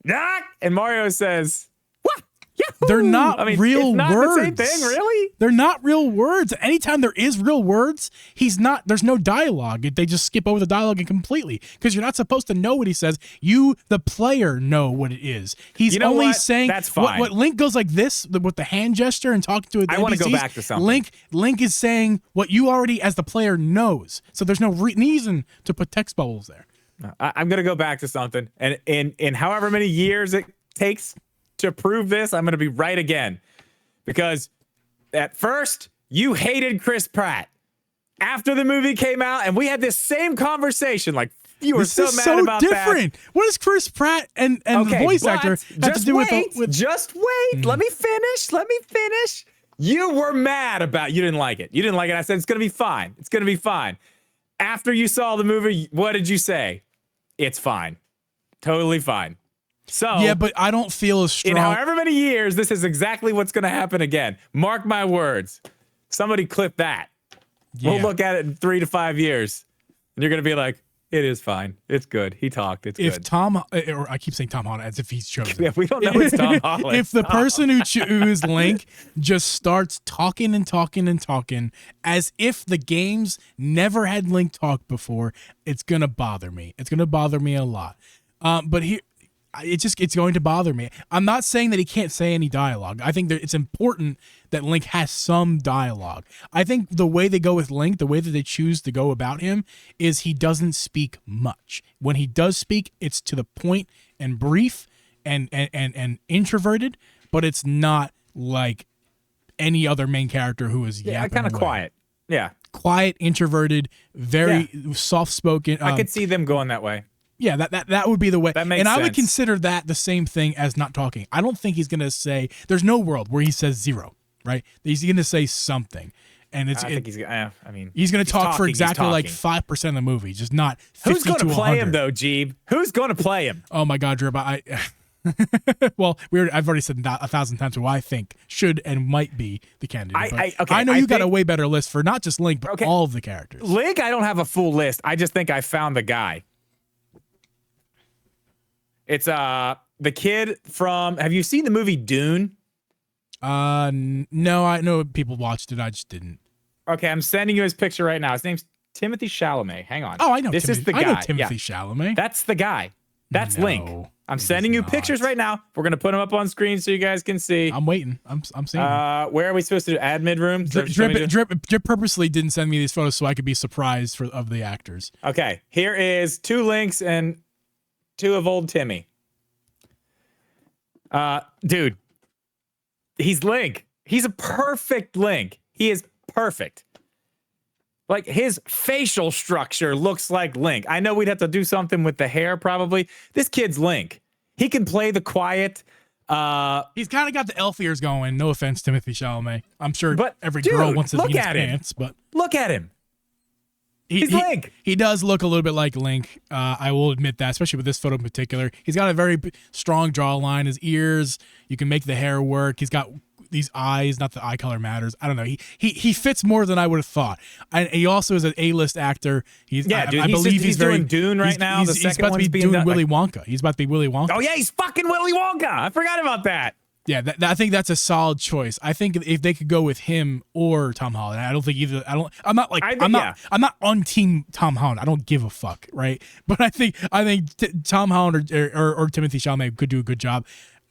nah, and Mario says, what? Yahoo! They're not real it's not words. The same thing, really? They're not real words. Anytime there is real words, there's no dialogue. They just skip over the dialogue completely because you're not supposed to know what he says. You, the player, know what it is. He's only saying that's fine. What Link goes like this with the hand gesture and talking to the I want to NPCs. go back to something. Link is saying what you already, as the player, knows. So there's no reason to put text bubbles there. I'm going to go back to something. And in however many years it takes to prove this, I'm going to be right again. Because at first, you hated Chris Pratt. After the movie came out, and we had this same conversation, like, you were so mad about different. That. What does Chris Pratt and the voice actor have to do with? Just wait. Let me finish. You were mad about. You didn't like it. I said it's gonna be fine. It's gonna be fine. After you saw the movie, what did you say? It's fine. Totally fine. So yeah, but I don't feel as strong. In however many years, this is exactly what's gonna happen again. Mark my words. Somebody clip that. Yeah. We'll look at it in 3 to 5 years, and you're gonna be like, it is fine. It's good. He talked. It's if good. Or I keep saying Tom Holland as if he's chosen. Yeah, we don't know it's Tom Holland. If the person who chose Link just starts talking and talking and talking as if the games never had Link talk before, it's gonna bother me. It's gonna bother me a lot. But here, it's going to bother me. I'm not saying that he can't say any dialogue. I think that it's important that Link has some dialogue. I think the way they go with Link, the way that they choose to go about him, is he doesn't speak much. When he does speak, it's to the point and brief and introverted, but it's not like any other main character who is kind of quiet. Yeah, quiet, introverted, very soft-spoken. I could see them going that way. Yeah, that would be the way. That makes and I sense. would consider that the same thing as not talking. I don't think he's going to say, there's no world where he says 0, right? He's going to say something. And I think he's going to talk for exactly like 5% of the movie, just not 50 Who's going to play 100. him, though, Geeb? Who's going to play him? Oh, my God, Drip. Well, I've already said that 1,000 times who I think should and might be the candidate. I know you got a way better list for not just Link, but all of the characters. Link, I don't have a full list. I just think I found the guy. It's the kid from. Have you seen the movie Dune? No, I know people watched it. I just didn't. Okay, I'm sending you his picture right now. His name's Timothée Chalamet. Hang on. Oh, I know. This is the guy. I know Timothée Chalamet. That's the the guy. That's Link. I'm sending you pictures right now. We're gonna put them up on screen so you guys can see. I'm waiting. I'm seeing. Where are we supposed to do? Admin room. Drip purposely didn't send me these photos so I could be surprised of the actors. Okay, here is 2 Links and 2 of old Timmy. Dude, he's Link. He's a perfect Link. He is perfect. Like, his facial structure looks like Link. I know we'd have to do something with the hair, probably. This kid's Link. He can play the quiet. He's kind of got the elf ears going. No offense, Timothée Chalamet. I'm sure every girl wants to be in his pants, but look at him. He's Link. He does look a little bit like Link. I will admit that, especially with this photo in particular. He's got a very strong jawline. His ears, you can make the hair work. He's got these eyes. Not the eye color matters. I don't know. He fits more than I would have thought. And he also is an A-list actor. I believe he's doing Dune right now. He's about to be doing Willy Wonka. He's about to be Willy Wonka. Oh yeah, he's fucking Willy Wonka. I forgot about that. Yeah, I think that's a solid choice. I think if they could go with him or Tom Holland, I don't think either. I'm not on team Tom Holland. I don't give a fuck, right? But I think Tom Holland or Timothée Chalamet could do a good job.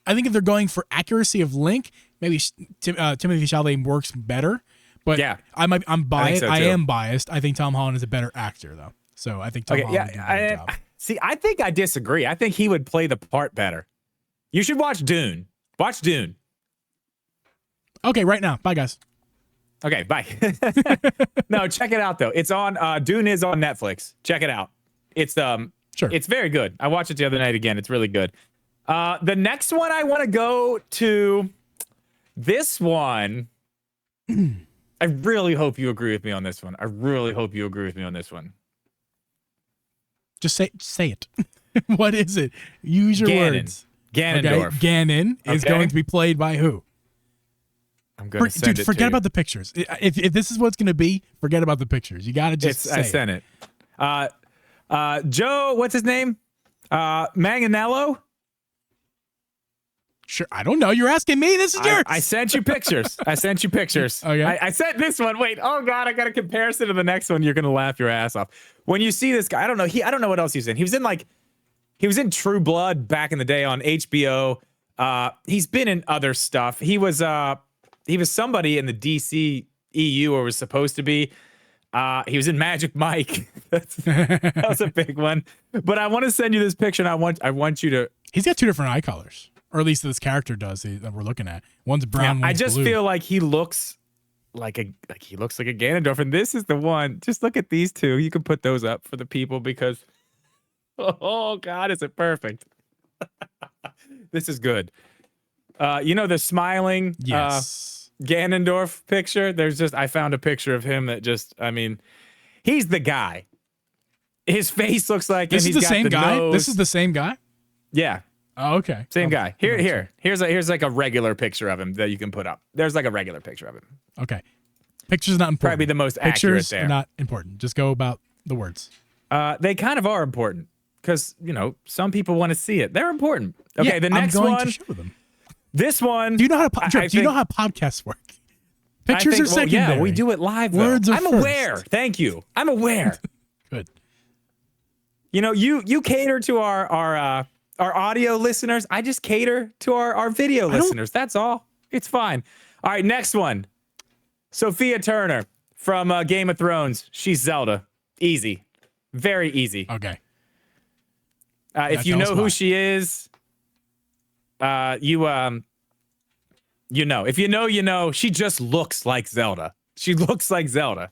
I think if they're going for accuracy of Link, maybe Timothée Chalamet works better. But yeah, I'm biased. I am biased. I think Tom Holland is a better actor though. So I think Tom Holland would do a good job. See, I think I disagree. I think he would play the part better. You should watch Dune. Watch Dune. Okay, right now. Bye, guys. Okay, bye. No, check it out though. It's on. Dune is on Netflix. Check it out. It's sure. It's very good. I watched it the other night again. It's really good. The next one I want to go to. This one. I really hope you agree with me on this one. Just say it. What is it? Use your words. Ganondorf. Okay. Ganon is going to be played by who? I'm going to send it forget to about the pictures. If this is what's going to be, forget about the pictures. You got to just say I sent it. Joe, what's his name? Manganiello? Sure. I don't know. You're asking me. This is yours. I sent you pictures. Okay. I sent this one. Wait. Oh, God. I got a comparison to the next one. You're going to laugh your ass off. When you see this guy, I don't know. I don't know what else he's in. He was in True Blood back in the day on HBO. He's been in other stuff. He was somebody in the DC EU, or was supposed to be. He was in Magic Mike. That was a big one. But I want to send you this picture, and I want you to. He's got 2 different eye colors. or at least this character does that we're looking at. One's brown. Yeah, I one's just blue. feel like he looks like a Ganondorf, and this is the one. Just look at these two. You can put those up for the people because, oh God, is it perfect? This is good. The smiling Ganondorf picture. I found a picture of him that he's the guy. His face looks like this is the same guy. Nose. This is the same guy. Yeah. Oh, okay. Same guy. Here's like a regular picture of him that you can put up. There's like a regular picture of him. Okay. Pictures not important. Probably the most accurate Pictures there. are not important. Just go about the words. They kind of are important because some people want to see it. They're important. Okay, Yeah, the next I'm going one. to show them. This one. Do you know how podcasts work? Pictures are secondary. Yeah, we do it live. Words are I'm first. aware. Thank you. I'm aware. Good. You cater to our audio listeners. I just cater to our video listeners. That's all. It's fine. All right, next one. Sophia Turner from Game of Thrones. She's Zelda. Easy. Very easy. Okay. If you know who she is, you know. If you know, you know. She just looks like Zelda. She looks like Zelda.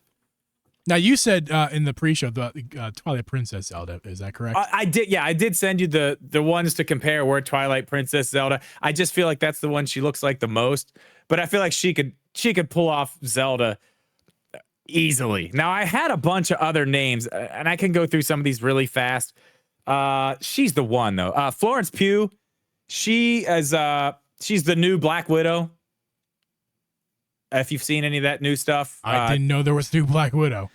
Now, you said in the pre-show the Twilight Princess Zelda. Is that correct? I did. Yeah, I did send you the ones to compare. Were Twilight Princess Zelda. I just feel like that's the one she looks like the most. But I feel like she could pull off Zelda easily. Now, I had a bunch of other names, and I can go through some of these really fast. She's the one though. Florence Pugh. She's the new Black Widow. If you've seen any of that new stuff. I didn't know there was new Black Widow.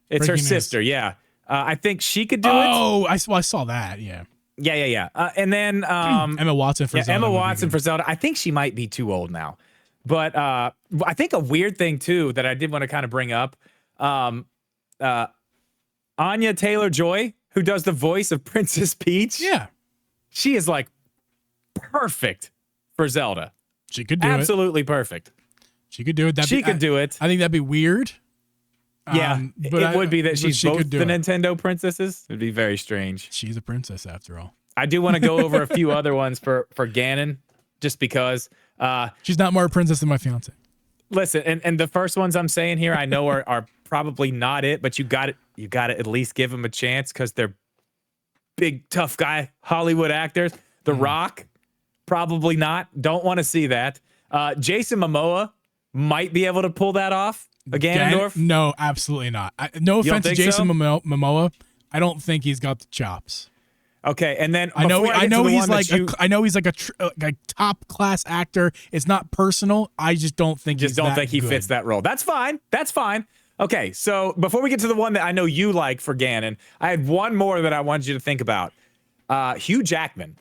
It's her Breaking sister, news. yeah. I think she could do it. Oh, I saw that, yeah. Yeah. And then Emma Watson for Zelda. Emma Watson for Zelda. I think she might be too old now. But I think a weird thing, too, that I did want to kind of bring up, Anya Taylor-Joy, who does the voice of Princess Peach. Yeah. She is, like, perfect for Zelda. She could do Absolutely perfect. She could do it. She could do it. I think that'd be weird. Yeah, but it would be that she's she both could do the it. Nintendo princesses. It'd be very strange. She's a princess after all. I do want to go over a few other ones for Ganon, just because. She's not more a princess than my fiance. Listen, and the first ones I'm saying here, I know are probably not it, but you got to at least give them a chance because they're big tough guy Hollywood actors. The Rock, probably not. Don't want to see that. Jason Momoa might be able to pull that off. A Ganondorf? No, absolutely not. No offense to Jason so? Momoa. I don't think he's got the chops. Okay, and then I know he's like a top class actor. It's not personal. I just don't think he fits that role. That's fine. Okay, so before we get to the one that I know you like for Ganon, I had one more that I wanted you to think about. Hugh Jackman.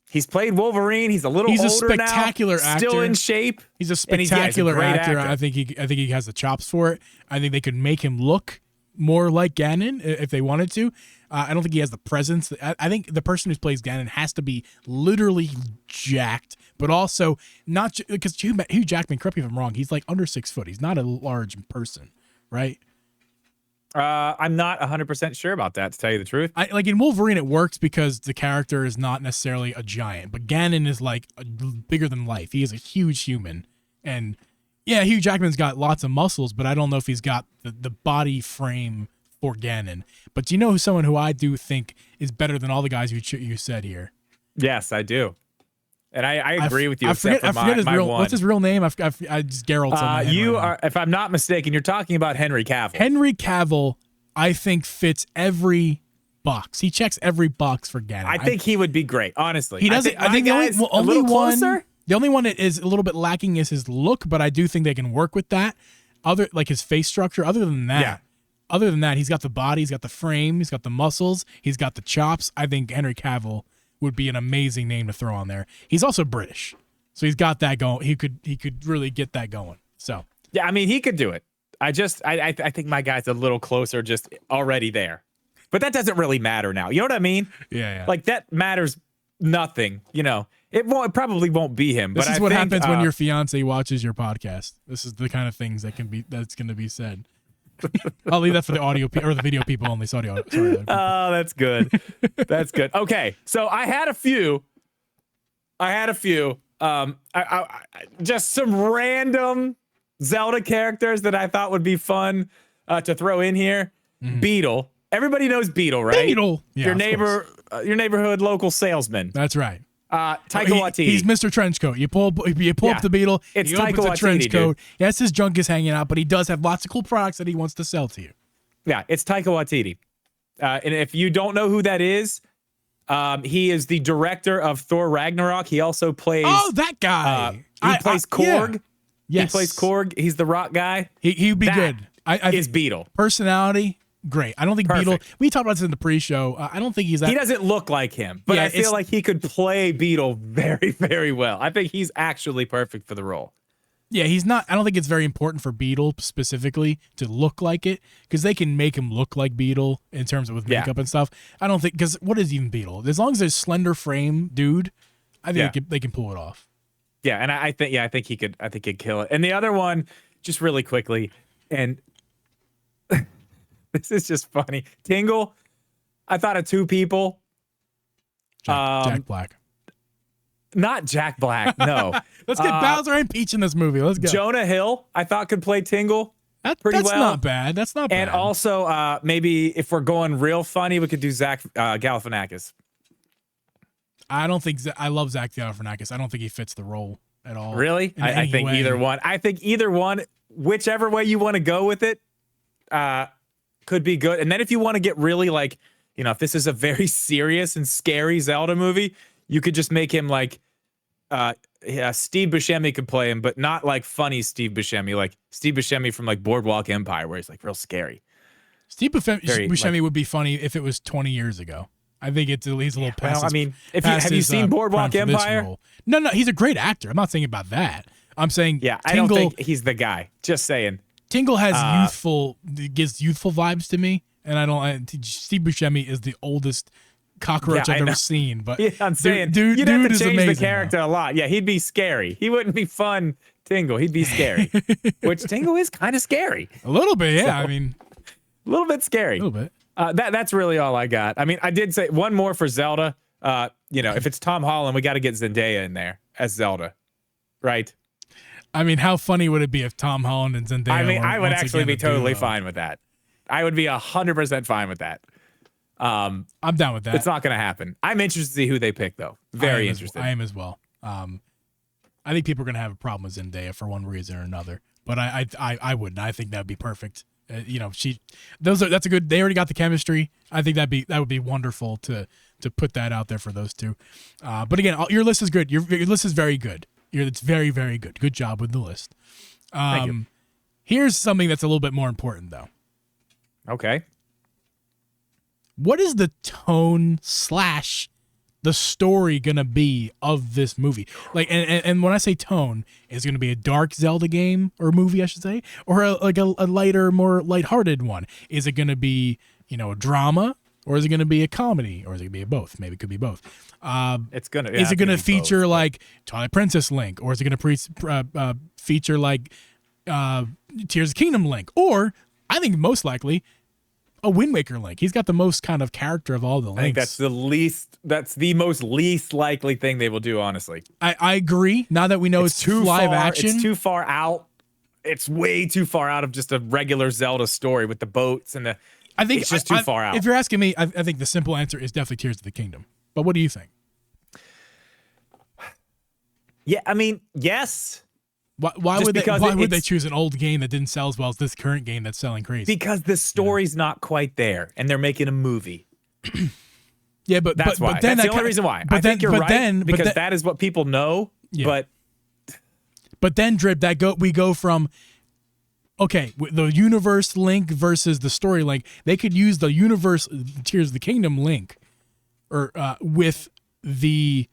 He's played Wolverine. He's a little older now. He's a spectacular actor. Still in shape. He's a spectacular actor. I think he has the chops for it. I think they could make him look more like Ganon if they wanted to. I don't think he has the presence. I think the person who plays Ganon has to be literally jacked, but also not because Hugh Jackman, correct me if I'm wrong, he's like under 6 foot. He's not a large person, right? I'm not 100% sure about that, to tell you the truth. Like in Wolverine, it works because the character is not necessarily a giant, but Ganon is like bigger than life. He is a huge human. And yeah, Hugh Jackman's got lots of muscles, but I don't know if he's got the body frame for Ganon. But do you know someone who I do think is better than all the guys you said here? Yes, I do. And I agree with you. I forget his real. One. What's his real name? I just Geralt's on my head you right are, if I'm not mistaken, you're talking about Henry Cavill. Henry Cavill, I think, fits every box. He checks every box for Ganon. I think he would be great. Honestly, he doesn't. I think the only one. Closer? The only one that is a little bit lacking is his look, but I do think they can work with that. Like his face structure. Other than that, he's got the body, he's got the frame, he's got the muscles, he's got the chops. I think Henry Cavill would be an amazing name to throw on there. He's also British, so he's got that going. He could really get that going. So yeah, I mean, he could do it. I think my guy's a little closer, just already there. But that doesn't really matter now. You know what I mean? Yeah. Like that matters nothing. You know, it probably won't be him. This is what happens when your fiance watches your podcast. This is the kind of things that's going to be said. I'll leave that for the audio or the video people only. Sorry. Oh, that's good. That's good. Okay, so I had a few. Just some random Zelda characters that I thought would be fun to throw in here. Beetle. Everybody knows Beetle, right? Beetle. Yeah, Your neighborhood local salesman. That's right. Taika Waititi. He's Mr. Trenchcoat. You pull up the Beetle. It's he Taika opens a Waititi, trench coat. dude. Yes, his junk is hanging out, but he does have lots of cool products that he wants to sell to you. Yeah, it's Taika Waititi. And if you don't know who that is, he is the director of Thor Ragnarok. He also plays. Oh, that guy. He plays Korg. Yeah. Yes. He plays Korg. He's the rock guy. He'd be good. Is Beetle. Personality, great. I don't think Perfect. Beetle. We talked about this in the pre-show. I don't think he's that. He doesn't look like him, but Yeah, I feel like he could play Beetle very, very well. I think he's actually perfect for the role. Yeah, he's not. I don't think it's very important for Beetle specifically to look like it because they can make him look like Beetle in terms of with makeup and stuff. I don't think because what is even Beetle? As long as there's slender frame, dude, I think they can pull it off. Yeah, and I think he could. I think he'd kill it. And the other one, just really quickly, and this is just funny. Tingle. I thought of two people. Jack Black. Not Jack Black. No. Let's get Bowser and Peach in this movie. Let's go. Jonah Hill. I thought could play Tingle. That's not bad. That's not bad. And also, maybe if we're going real funny, we could do Zach Galifianakis. I don't think I love Zach Galifianakis. I don't think he fits the role at all. Really? I think either one. I think either one, whichever way you want to go with it, could be good. And then if you want to get really like, if this is a very serious and scary Zelda movie, you could just make him like, Steve Buscemi could play him, but not like funny Steve Buscemi, like Steve Buscemi from like Boardwalk Empire, where he's like real scary. Steve Buscemi would be funny if it was 20 years ago. I think he's a little past. Well, I mean, have you seen Boardwalk Empire? No, he's a great actor. I'm not saying about that. I'm saying I don't think he's the guy. Just saying. Tingle has gives youthful vibes to me, and Steve Buscemi is the oldest cockroach I've ever seen. But I'm saying, dude, you'd have to change amazing, the character a lot. Yeah, he'd be scary. He wouldn't be fun. Tingle, he'd be scary. Which Tingle is kind of scary. A little bit, yeah. So, a little bit scary. A little bit. That's really all I got. I mean, I did say one more for Zelda. If it's Tom Holland, we got to get Zendaya in there as Zelda, right? I mean, how funny would it be if Tom Holland and Zendaya? I mean, I would actually be totally fine with that. I would be 100% fine with that. I'm down with that. It's not going to happen. I'm interested to see who they pick, though. Very interested. I am as well. I think people are going to have a problem with Zendaya for one reason or another, but I wouldn't. I think that would be perfect. That's a good. They already got the chemistry. I think that would be wonderful to put that out there for those two. But again, your list is good. Your list is very good. It's very, very good. Good job with the list. Thank you. Here's something that's a little bit more important, though. Okay. What is the tone / the story gonna be of this movie? Like, and when I say tone, is it gonna be a dark Zelda game or movie, I should say, or a lighter, more lighthearted one? Is it gonna be a drama, or is it gonna be a comedy, or is it gonna be both? Maybe it could be both. It's gonna. Is it gonna feature both, like Twilight Princess Link, or is it gonna feature like Tears of the Kingdom Link, or I think most likely a Wind Waker Link? He's got the most kind of character of all the Links. I think that's the most least likely thing they will do, honestly. I agree. Now that we know it's too live action. It's too far out. It's way too far out of just a regular Zelda story with the boats and the. I think it's just too far out. If you're asking me, I think the simple answer is definitely Tears of the Kingdom. But what do you think? Yeah, I mean, yes. Why would they choose an old game that didn't sell as well as this current game that's selling crazy? Because the story's not quite there, and they're making a movie. Yeah, but that's why. That's the only reason why. I think you're right because that is what people know. Yeah. But then, Drip, we go from the universe Link versus the story Link. They could use the universe Tears of the Kingdom Link, or with like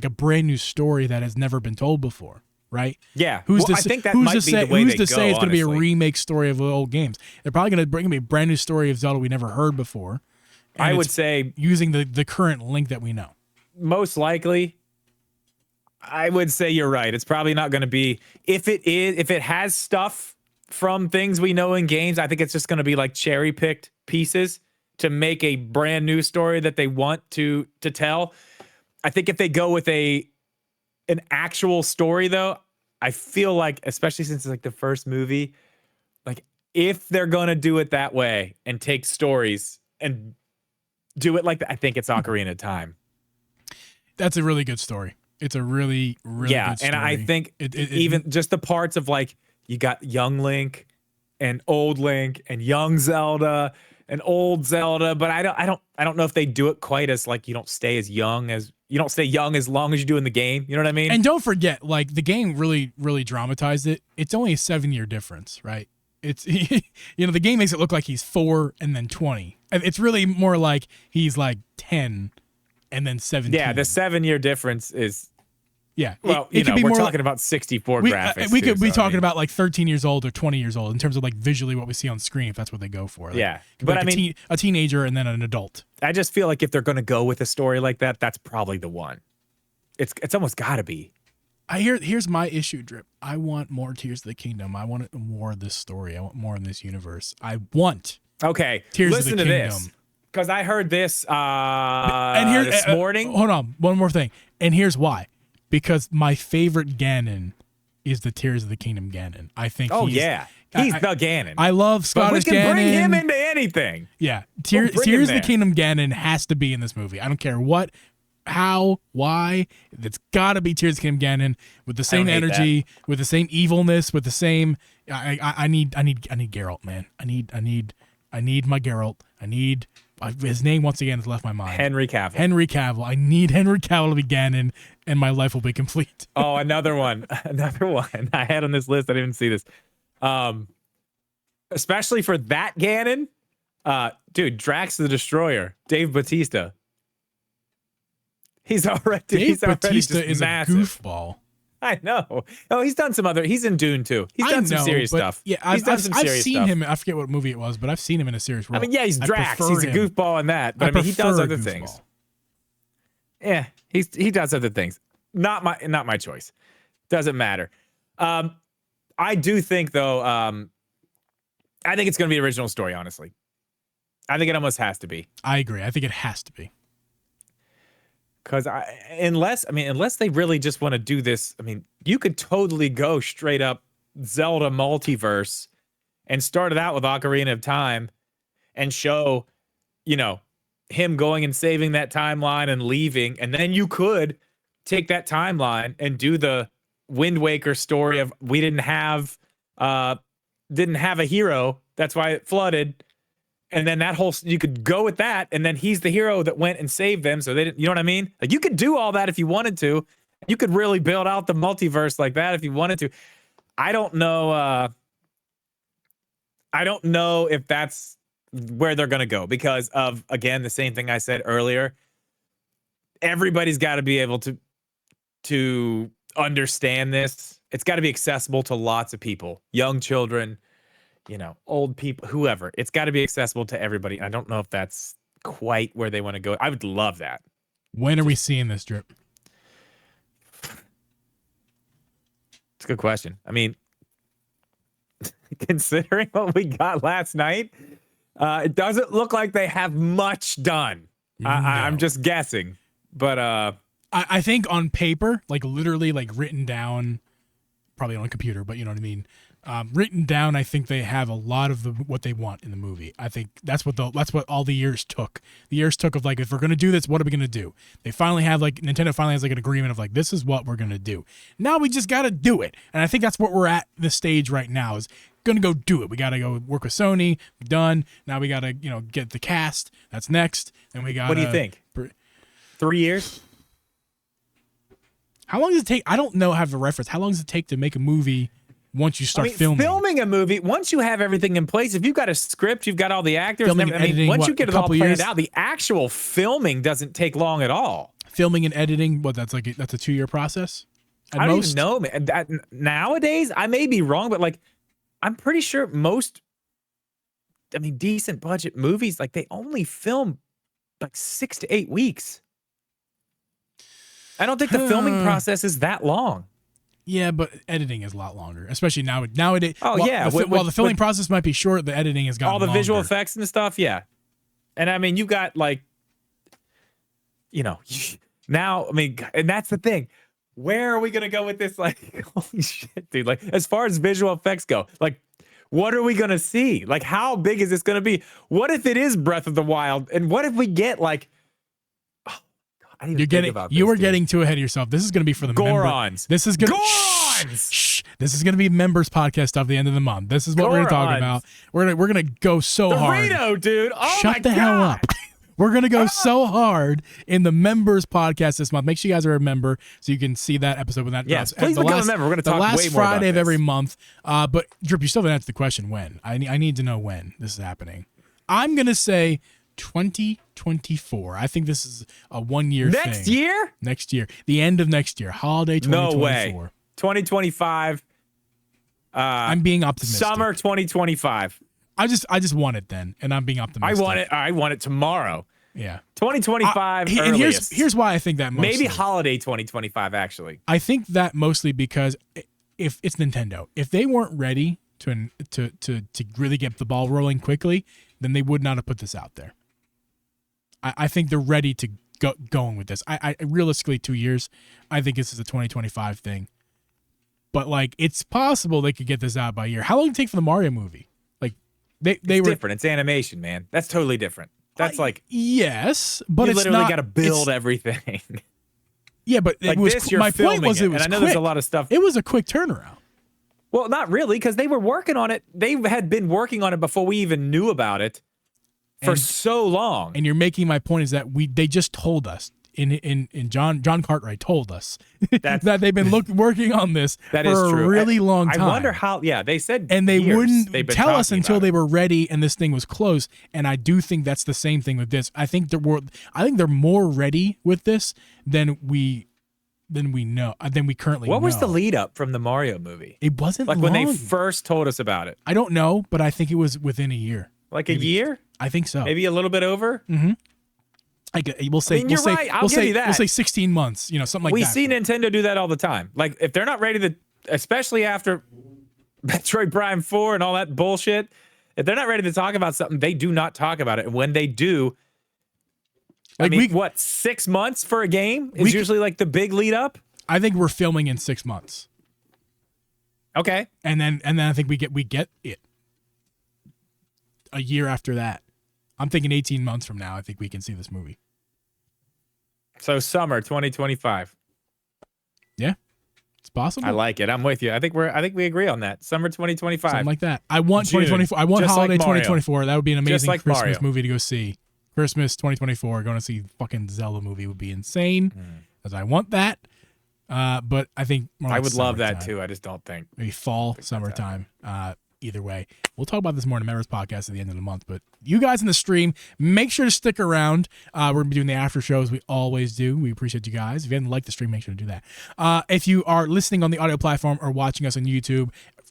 a brand new story that has never been told before. Right? Yeah. I think that might be the way they go, say it's going to be a remake story of the old games? They're probably going to bring me a brand new story of Zelda we never heard before. I would say using the current Link that we know. Most likely, I would say you're right. It's probably not going to be if it has stuff from things we know in games. I think it's just going to be like cherry picked pieces to make a brand new story that they want to tell. I think if they go with an actual story though, I feel like, especially since it's like the first movie, like if they're going to do it that way and take stories and do it like that, I think it's Ocarina of Time. That's a really good story. It's a really, really good story. And I think even just the parts of like, you got young Link and old Link and young Zelda and old Zelda, but I don't know if they do it quite as like you don't stay young as long as you do in the game. You know what I mean? And don't forget, like the game really, really dramatized it. It's only a 7-year difference, right? It's the game makes it look like he's 4 and then 20. It's really more like he's like 10 and then 17. Yeah, the 7-year difference is. Yeah. Well, we're talking about 64 graphics. We could be talking about like 13 years old or 20 years old in terms of like visually what we see on screen, if that's what they go for. Like, yeah. But like a teenager and then an adult. I just feel like if they're going to go with a story like that, that's probably the one. It's almost got to be. Here's my issue, Drip. I want more Tears of the Kingdom. I want more of this story. I want more in this universe. I want Tears of the Kingdom. This. Because I heard this this morning. Hold on. One more thing. And here's why. Because my favorite Ganon is the Tears of the Kingdom Ganon. I think he's the Ganon. I love Scottish Ganon. But we can bring him into anything. Yeah. Tears of the Kingdom Ganon has to be in this movie. I don't care what, how, why. It's got to be Tears of the Kingdom Ganon with the same energy, with the same evilness, with the same I need Geralt, man. I need my Geralt. His name once again has left my mind. Henry Cavill. I need Henry Cavill to be Ganon, and my life will be complete. Oh, another one I had on this list. I didn't even see this. Especially for that Ganon, dude, Drax the Destroyer, Dave Bautista. Dave Bautista is massive. A goofball. I know. Oh, he's done some other. He's in Dune too. He's done some serious stuff. Yeah, I've seen him. I forget what movie it was, but I've seen him in a serious role. I mean, yeah, he's Drax. He's a goofball in that. But I mean, he does other things. Yeah, he does other things. Not my choice. Doesn't matter. I do think though. I think it's going to be an original story. Honestly, I think it almost has to be. I agree. I think it has to be. Because unless they really just want to do this, I mean, you could totally go straight up Zelda multiverse and start it out with Ocarina of Time and show, him going and saving that timeline and leaving. And then you could take that timeline and do the Wind Waker story of we didn't have a hero. That's why it flooded. And then you could go with that, and then he's the hero that went and saved them. So they didn't, you know what I mean? Like you could do all that if you wanted to. You could really build out the multiverse like that if you wanted to. I don't know. I don't know if that's where they're gonna go because of again the same thing I said earlier. Everybody's got to be able to understand this. It's got to be accessible to lots of people, young children. Old people, whoever. It's got to be accessible to everybody. I don't know if that's quite where they want to go. I would love that. When are we seeing this, Drip? It's a good question. I mean, considering what we got last night, it doesn't look like they have much done. No. I'm just guessing. But I think on paper, like literally like written down, probably on a computer, but you know what I mean? Written down, I think they have a lot of what they want in the movie. I think that's what all the years took. The years took of like, if we're gonna do this, what are we gonna do? They finally have Nintendo finally has like an agreement of like, this is what we're gonna do. Now we just gotta do it, and I think that's what we're at the stage right now is gonna go do it. We gotta go work with Sony. Done. Now we gotta get the cast. That's next. And we got. What do you think? 3 years. How long does it take? I don't know. Have a reference. How long does it take to make a movie? Once you start filming a movie, once you have everything in place, if you've got a script, you've got all the actors, editing, once you get it all planned out, the actual filming doesn't take long at all. Filming and editing, that's a 2-year process? I don't even know, man. Nowadays, I may be wrong, but I'm pretty sure most, decent budget movies, they only film 6 to 8 weeks. I don't think the filming process is that long. Yeah, but editing is a lot longer, especially nowadays. Oh, while yeah. While the filming process might be short, the editing has gotten all the longer. visual effects and stuff. Yeah. And I mean, you got like, now, I mean, and that's the thing. Where are we going to go with this? Like, holy shit, dude. Like, as far as visual effects go, like, what are we going to see? Like, how big is this going to be? What if it is Breath of the Wild? And what if we get like, you were getting too ahead of yourself. This is going to be for the Gorons. This is going to Gorons. Shh. This is going to be members podcast stuff at the end of the month. This is what we're going to talk about. We're going to go so hard. Dorito, dude. Oh my Shut the hell up. We're going to go so hard in the members podcast this month. Make sure you guys are a member so you can see that episode when that drops. Please become a member. We're going to talk way more about this. The last Friday of every month. But Drip, you still haven't answered the question when. I need to know when this is happening. I'm going to say 2024. I think this is a 1 year thing. Next year? Next year. The end of next year. Holiday 2024. No way. 2025. I'm being optimistic. Summer 2025. I just want it then, and I'm being optimistic. I want it tomorrow. Yeah. 2025 and earliest. here's why I think that mostly. Maybe holiday 2025 actually. I think that mostly because if it's Nintendo, if they weren't ready to really get the ball rolling quickly, then they would not have put this out there. I think they're ready to going with this. I realistically 2 years. I think this is a 2025 thing. But like it's possible they could get this out by a year. How long did it take for the Mario movie? Like they were different. It's animation, man. That's totally different. That's like yes, but you it's literally not, got to build everything. Yeah, but like it was this, you're my point was it was and I know quick. there's a lot of stuff. It was a quick turnaround. Well, not really, because they were working on it. They had been working on it before we even knew about it for so long. And you're making my point is that they just told us in John Cartwright told us that they've been working on this for a really long time. I wonder how. Yeah, they said, and they wouldn't tell us until they were it. ready, and this thing was close. And I do think that's the same thing with this. I think they're more ready with this than we know than we currently. What know. was the lead up from the Mario movie? It wasn't like long. when they first told us about it. I don't know, but I think it was within a year. Like a year? I think so. Maybe a little bit over. Mm-hmm. We'll say. You're right. I'll give you that. We'll say 16 months. Something like that. We see Nintendo do that all the time. Like if they're not ready to, especially after Metroid Prime 4 and all that bullshit, if they're not ready to talk about something, they do not talk about it. And when they do, like 6 months for a game is usually like the big lead up. I think we're filming in 6 months. Okay. And then I think we get it a year after that. I'm thinking 18 months from now. I think we can see this movie. So summer 2025. Yeah, it's possible. I like it. I'm with you. I think we agree on that. Summer 2025. Something like that. I want 2024. I want holiday 2024. That would be an amazing Christmas movie to go see. Christmas 2024. Going to see fucking Zelda movie would be insane. Because I want that. But I think I would love that too. I just don't think maybe fall, summertime. Either way, we'll talk about this more in the members podcast at the end of the month. But you guys in the stream, make sure to stick around. We're gonna be doing the after shows we always do. We appreciate you guys. If you haven't liked the stream, make sure to do that. If you are listening on the audio platform or watching us on YouTube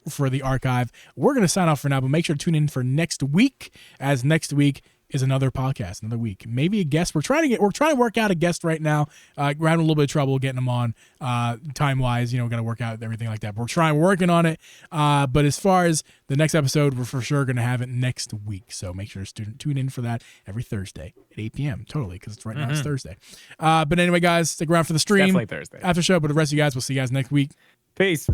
for the archive, we're gonna sign off for now. But make sure to tune in for next week, as next week is another podcast, another week. Maybe a guest. We're trying to work out a guest right now. We're having a little bit of trouble getting them on time-wise. Got to work out everything like that. But we're working on it. But as far as the next episode, we're for sure going to have it next week. So make sure to tune in for that every Thursday at 8 p.m. Totally, because it's right now it's Thursday. But anyway, guys, stick around for the stream. Definitely Thursday. After show. But the rest of you guys, we'll see you guys next week. Peace.